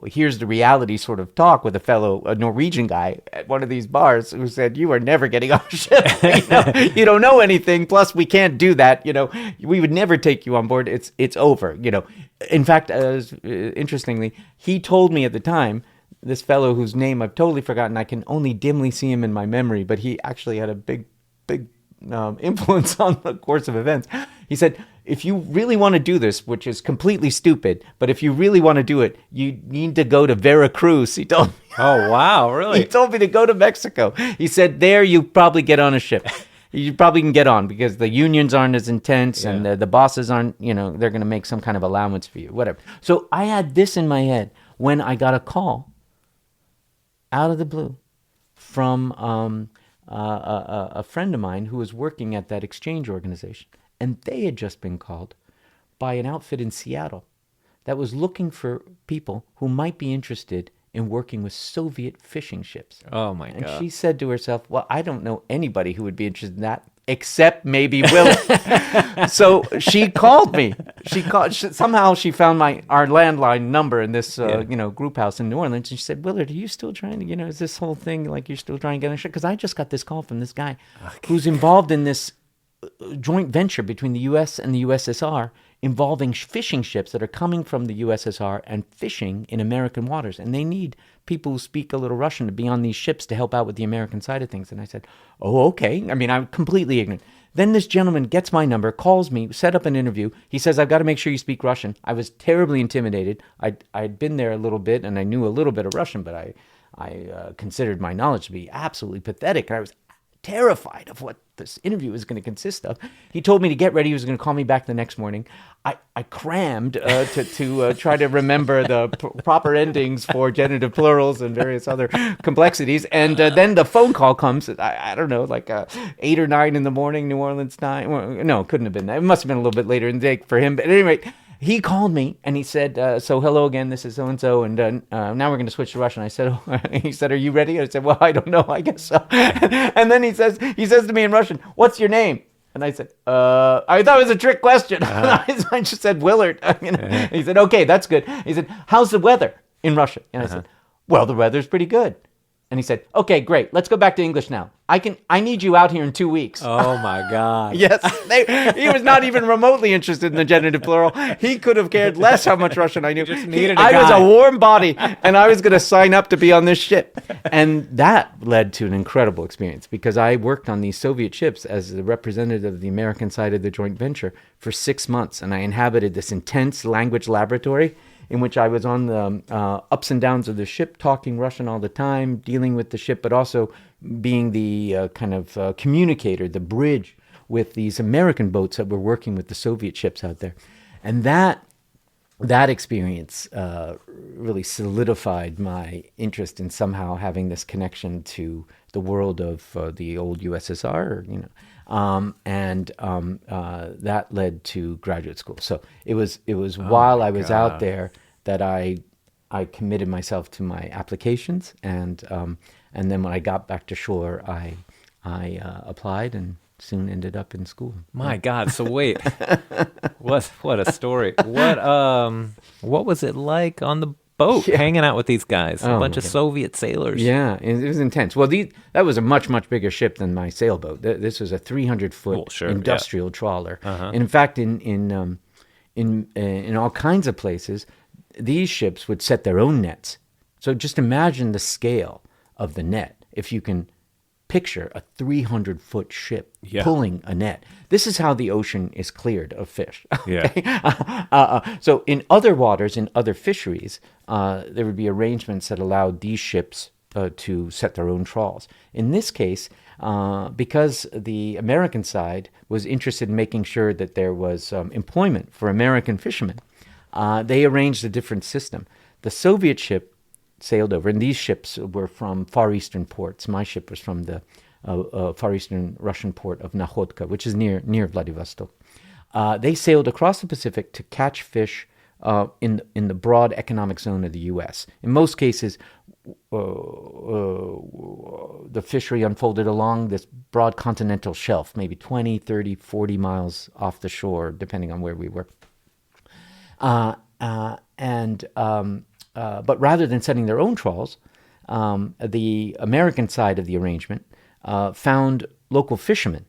here's the reality sort of talk with a Norwegian guy at one of these bars who said, you are never getting on a ship. You don't know anything, plus we can't do that. We would never take you on board. It's over. In fact, interestingly, he told me at the time, this fellow whose name I've totally forgotten, I can only dimly see him in my memory, but he actually had a big influence on the course of events. He said, if you really want to do this, which is completely stupid, but if you really want to do it, you need to go to Veracruz. He told me. Oh, wow, really? He told me to go to Mexico. He said, there you probably get on a ship. You probably can get on because the unions aren't as intense and the bosses aren't, they're going to make some kind of allowance for you, whatever. So I had this in my head when I got a call out of the blue from a friend of mine who was working at that exchange organization. And they had just been called by an outfit in Seattle that was looking for people who might be interested in working with Soviet fishing ships. Oh, my God. And she said to herself, well, I don't know anybody who would be interested in that except maybe Willard. So she called me. Somehow she found our landline number in this group house in New Orleans, and she said, Willard, are you still trying to, is this whole thing like you're still trying to get on a ship? Because I just got this call from this guy who's involved in this joint venture between the U.S. and the USSR involving fishing ships that are coming from the USSR and fishing in American waters. And they need people who speak a little Russian to be on these ships to help out with the American side of things. And I said, oh, okay. I mean, I'm completely ignorant. Then this gentleman gets my number, calls me, set up an interview. He says, I've got to make sure you speak Russian. I was terribly intimidated. I'd been there a little bit, and I knew a little bit of Russian, but I considered my knowledge to be absolutely pathetic. And I was terrified of what this interview was going to consist of. He told me to get ready. He was going to call me back the next morning. I crammed to try to remember the proper endings for genitive plurals and various other complexities. And then the phone call comes at, I don't know, like 8 or 9 in the morning, New Orleans time. Well, no, it couldn't have been that. It must have been a little bit later in the day for him. But at any rate, he called me and he said, so hello again, this is so-and-so, and now we're going to switch to Russian. I said, he said, are you ready? I said, well, I don't know, I guess so. And then he says to me in Russian, what's your name? And I said, I thought it was a trick question. I just said, Willard. And he said, okay, that's good. He said, how's the weather in Russia? And I said, well, the weather's pretty good. And he said, okay, great. Let's go back to English now. I need you out here in 2 weeks. Oh, my God. Yes. He was not even remotely interested in the genitive plural. He could have cared less how much Russian I knew. I was a warm body, and I was going to sign up to be on this ship. And that led to an incredible experience because I worked on these Soviet ships as the representative of the American side of the joint venture for 6 months. And I inhabited this intense language laboratory in which I was on the ups and downs of the ship, talking Russian all the time, dealing with the ship, but also being the kind of communicator, the bridge with these American boats that were working with the Soviet ships out there. And that experience really solidified my interest in somehow having this connection to the world of the old USSR, that led to graduate school. So it was while I was out there that I committed myself to my applications, and then when I got back to shore, I applied and soon ended up in school. My God! So wait, what a story! What was it like on the boat hanging out with these guys, a bunch of Soviet sailors. Yeah, it was intense. Well, that was a much, much bigger ship than my sailboat. This was a 300-foot industrial trawler. And in fact, in all kinds of places, these ships would set their own nets. So just imagine the scale of the net if you can picture a 300-foot ship pulling a net. This is how the ocean is cleared of fish. So in other waters, in other fisheries, there would be arrangements that allowed these ships to set their own trawls. In this case, because the American side was interested in making sure that there was employment for American fishermen, they arranged a different system. The Soviet ship sailed over, and these ships were from Far Eastern ports. My ship was from the Far Eastern Russian port of Nakhodka, which is near Vladivostok. They sailed across the Pacific to catch fish in the broad economic zone of the U.S. In most cases, the fishery unfolded along this broad continental shelf, maybe 20, 30, 40 miles off the shore, depending on where we were. But rather than setting their own trawls, the American side of the arrangement found local fishermen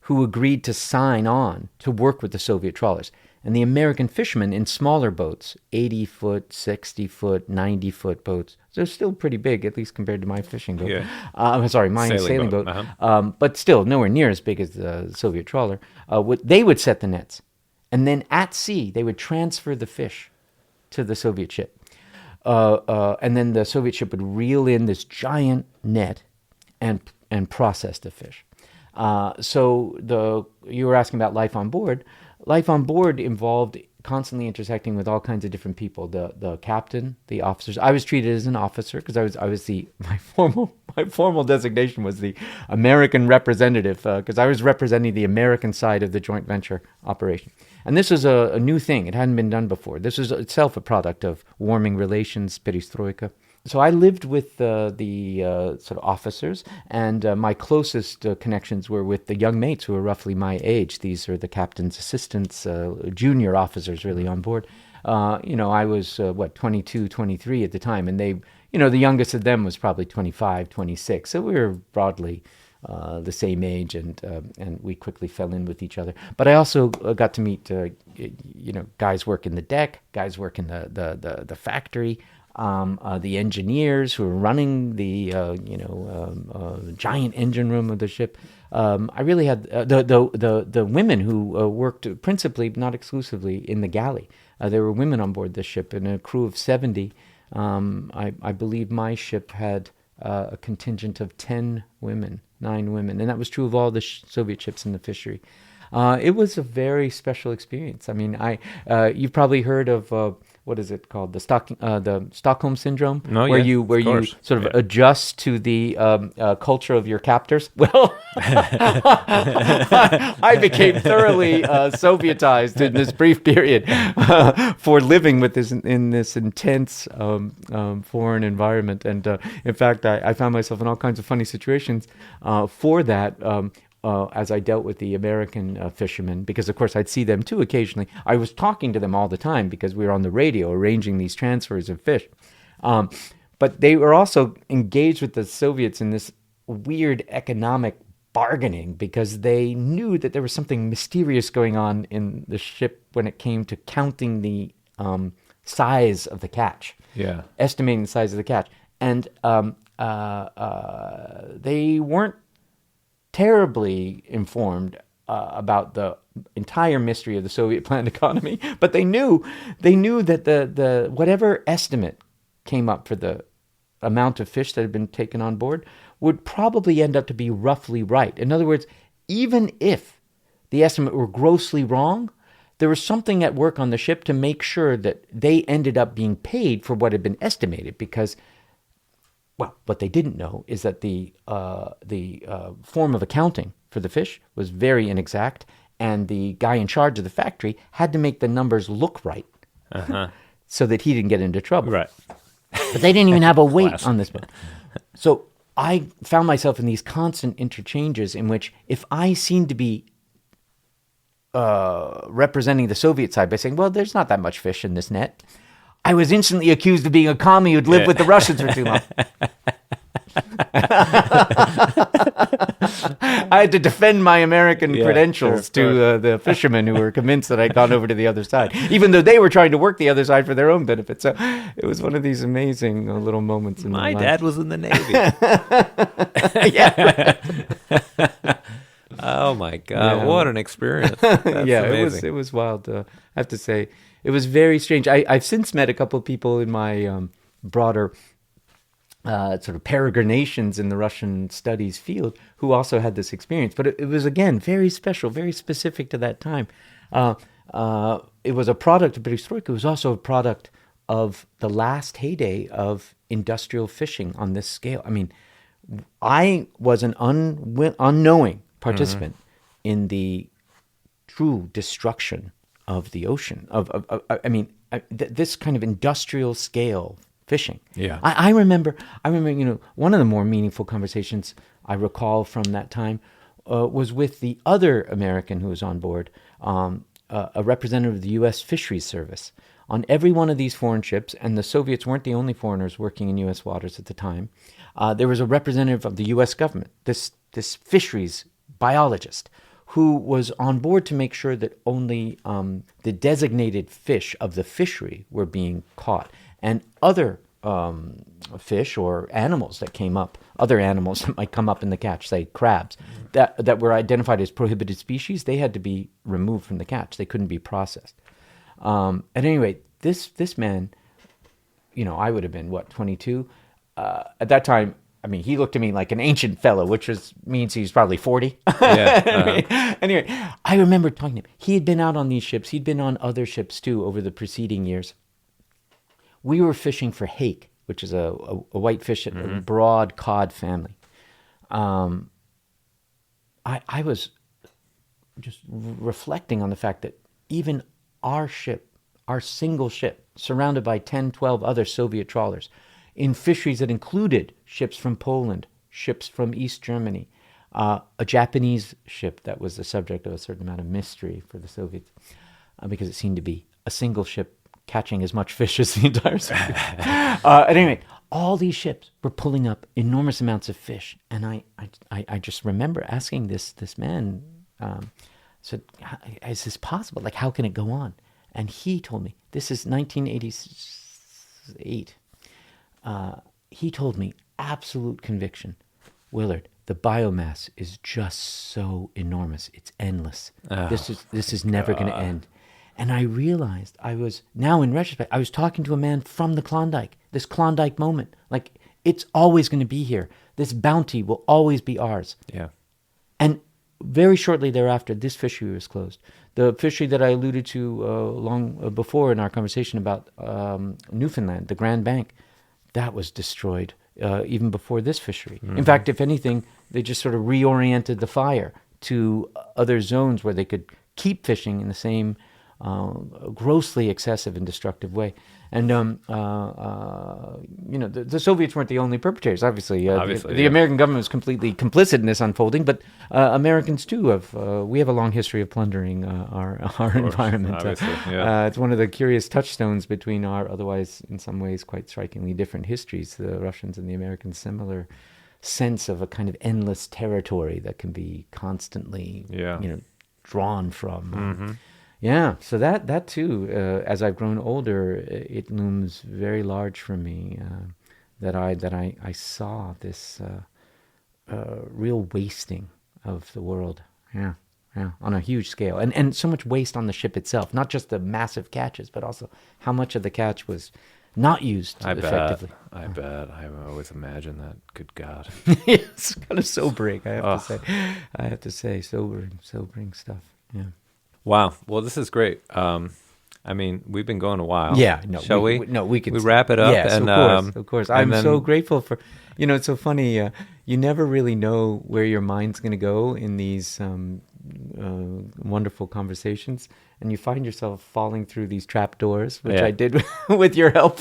who agreed to sign on to work with the Soviet trawlers. And the American fishermen in smaller boats, 80-foot, 60-foot, 90-foot boats, they're still pretty big, at least compared to my fishing boat. My sailing boat. But still nowhere near as big as the Soviet trawler. They would set the nets. And then at sea, they would transfer the fish to the Soviet ship. And then the Soviet ship would reel in this giant net and process the fish. So you were asking about life on board. Life on board involved constantly intersecting with all kinds of different people. The captain, the officers. I was treated as an officer because my formal designation was the American representative because I was representing the American side of the joint venture operation. And this was a new thing. It hadn't been done before. This was itself a product of warming relations, perestroika. So I lived with the sort of officers, and my closest connections were with the young mates who were roughly my age. These are the captain's assistants, junior officers really on board. I was, 22, 23 at the time, and they, the youngest of them was probably 25, 26. So we were broadly the same age, and we quickly fell in with each other. But I also got to meet, guys work in the deck, guys work in the factory, the engineers who were running the giant engine room of the ship. I really had the women who worked principally, not exclusively, in the galley. There were women on board this ship, in a crew of 70. I believe my ship had a contingent of 9 women, and that was true of all the Soviet ships in the fishery. It was a very special experience. I mean, you've probably heard of what is it called, the Stockholm syndrome, where you sort of adjust to the culture of your captors. Well, I became thoroughly Sovietized in this brief period for living with in this intense foreign environment, and in fact, I found myself in all kinds of funny situations for that. As I dealt with the American fishermen, because of course I'd see them too occasionally. I was talking to them all the time because we were on the radio arranging these transfers of fish. But they were also engaged with the Soviets in this weird economic bargaining because they knew that there was something mysterious going on in the ship when it came to counting the size of the catch, estimating the size of the catch. And they weren't terribly informed about the entire mystery of the Soviet planned economy, but they knew that the whatever estimate came up for the amount of fish that had been taken on board would probably end up to be roughly right. In other words, even if the estimate were grossly wrong, there was something at work on the ship to make sure that they ended up being paid for what had been estimated, because what they didn't know is that the form of accounting for the fish was very inexact, and the guy in charge of the factory had to make the numbers look right so that he didn't get into trouble. Right. But they didn't even have a weight on this boat. So I found myself in these constant interchanges in which if I seemed to be representing the Soviet side by saying, well, there's not that much fish in this net, I was instantly accused of being a commie who'd lived with the Russians for too long. I had to defend my American credentials to the fishermen who were convinced that I'd gone over to the other side, even though they were trying to work the other side for their own benefit. So it was one of these amazing little moments in my life. My dad was in the Navy. Oh my God! What an experience! That's amazing. It was wild. I have to say, it was very strange. I've since met a couple of people in my broader sort of peregrinations in the Russian studies field who also had this experience. But it was, again, very special, very specific to that time. It was a product of perestroika. It was also a product of the last heyday of industrial fishing on this scale. I mean, I was an unknowing participant in the true destruction of the ocean, this kind of industrial scale fishing. Yeah. I remember, one of the more meaningful conversations I recall from that time was with the other American who was on board, a representative of the U.S. Fisheries Service. On every one of these foreign ships, and the Soviets weren't the only foreigners working in U.S. waters at the time, there was a representative of the U.S. government, this fisheries biologist, who was on board to make sure that only the designated fish of the fishery were being caught. And other fish or animals that came up, other animals that might come up in the catch, say crabs, that were identified as prohibited species, they had to be removed from the catch. They couldn't be processed. At any rate, this man, I would have been, 22? At that time, I mean, he looked at me like an ancient fellow, which means he's probably 40. Yeah. Anyway, I remember talking to him. He had been out on these ships. He'd been on other ships, too, over the preceding years. We were fishing for hake, which is a whitefish, a broad cod family. I was just reflecting on the fact that even our ship, our single ship, surrounded by 10, 12 other Soviet trawlers, in fisheries that included ships from Poland, ships from East Germany, a Japanese ship that was the subject of a certain amount of mystery for the Soviets, because it seemed to be a single ship catching as much fish as the entire Soviet. At any rate, all these ships were pulling up enormous amounts of fish, and I just remember asking this man, said, "Is this possible? Like, how can it go on?" And he told me, this is 1988. He told me, absolute conviction, "Willard, the biomass is just so enormous; it's endless. This is never going to end." And I realized now in retrospect, I was talking to a man from the Klondike, this Klondike moment. Like, it's always going to be here. This bounty will always be ours. Yeah. And very shortly thereafter, this fishery was closed. The fishery that I alluded to long before in our conversation about Newfoundland, the Grand Bank, that was destroyed even before this fishery. In fact, if anything, they just sort of reoriented the fire to other zones where they could keep fishing in the same grossly excessive and destructive way. And the Soviets weren't the only perpetrators. Obviously, the American government was completely complicit in this unfolding, but Americans too we have a long history of plundering our environment. It's one of the curious touchstones between our otherwise, in some ways, quite strikingly different histories. The Russians and the Americans, similar sense of a kind of endless territory that can be constantly, drawn from. Yeah, so that too, as I've grown older, it looms very large for me, that I saw this real wasting of the world, on a huge scale, and so much waste on the ship itself, not just the massive catches, but also how much of the catch was not used effectively. I bet. I always imagine that. Good God. It's kind of sobering, I have to say, sobering stuff. Yeah. Wow. Well, this is great. I mean, we've been going a while. Yeah. No, Shall we? We could wrap it up. Yes, and, of course. I'm so grateful for. It's so funny. You never really know where your mind's going to go in these wonderful conversations, and you find yourself falling through these trap doors, which Yeah. I did with your help.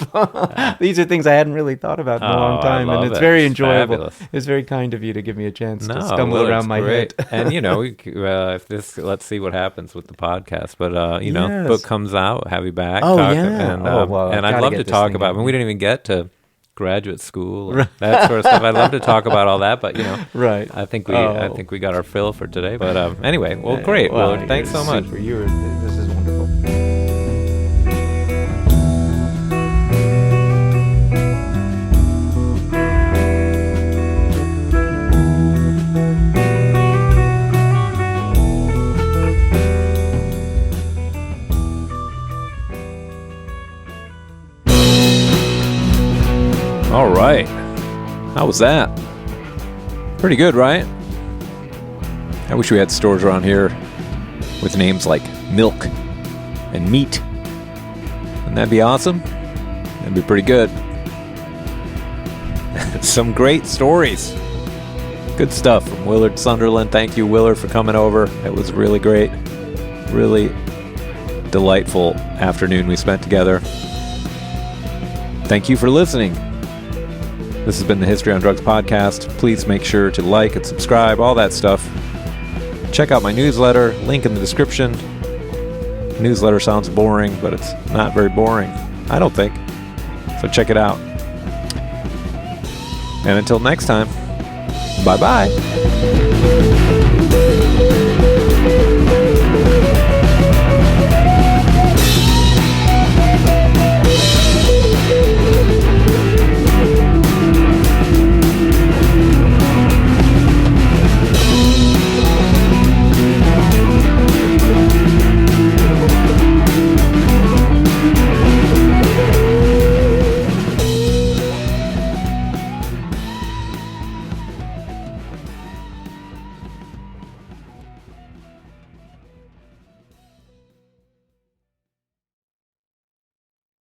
These are things I hadn't really thought about in a long time, I and love it's it. very It's enjoyable. fabulous. It's very kind of you to give me a chance to No, stumble Willard's around my great. head. And if this, let's see what happens with the podcast. But Yes. book comes out, have you back. Oh, talk, yeah. and Well, and I've I'd gotta love get to this talk thing about. out. We didn't even get to graduate school and that sort of stuff. I'd love to talk about all that, but Right. I think we got our fill for today. But anyway, well, great. Well, Willard, thanks so much. Super. This is wonderful. All right. How was that? Pretty good, right? I wish we had stores around here with names like Milk and Meat. Wouldn't that be awesome? That'd be pretty good. Some great stories. Good stuff from Willard Sunderland. Thank you, Willard, for coming over. It was really great. Really delightful afternoon we spent together. Thank you for listening. This has been the History on Drugs podcast. Please make sure to like and subscribe, all that stuff. Check out my newsletter, link in the description. Newsletter sounds boring, but it's not very boring, I don't think. So check it out. And until next time, bye-bye.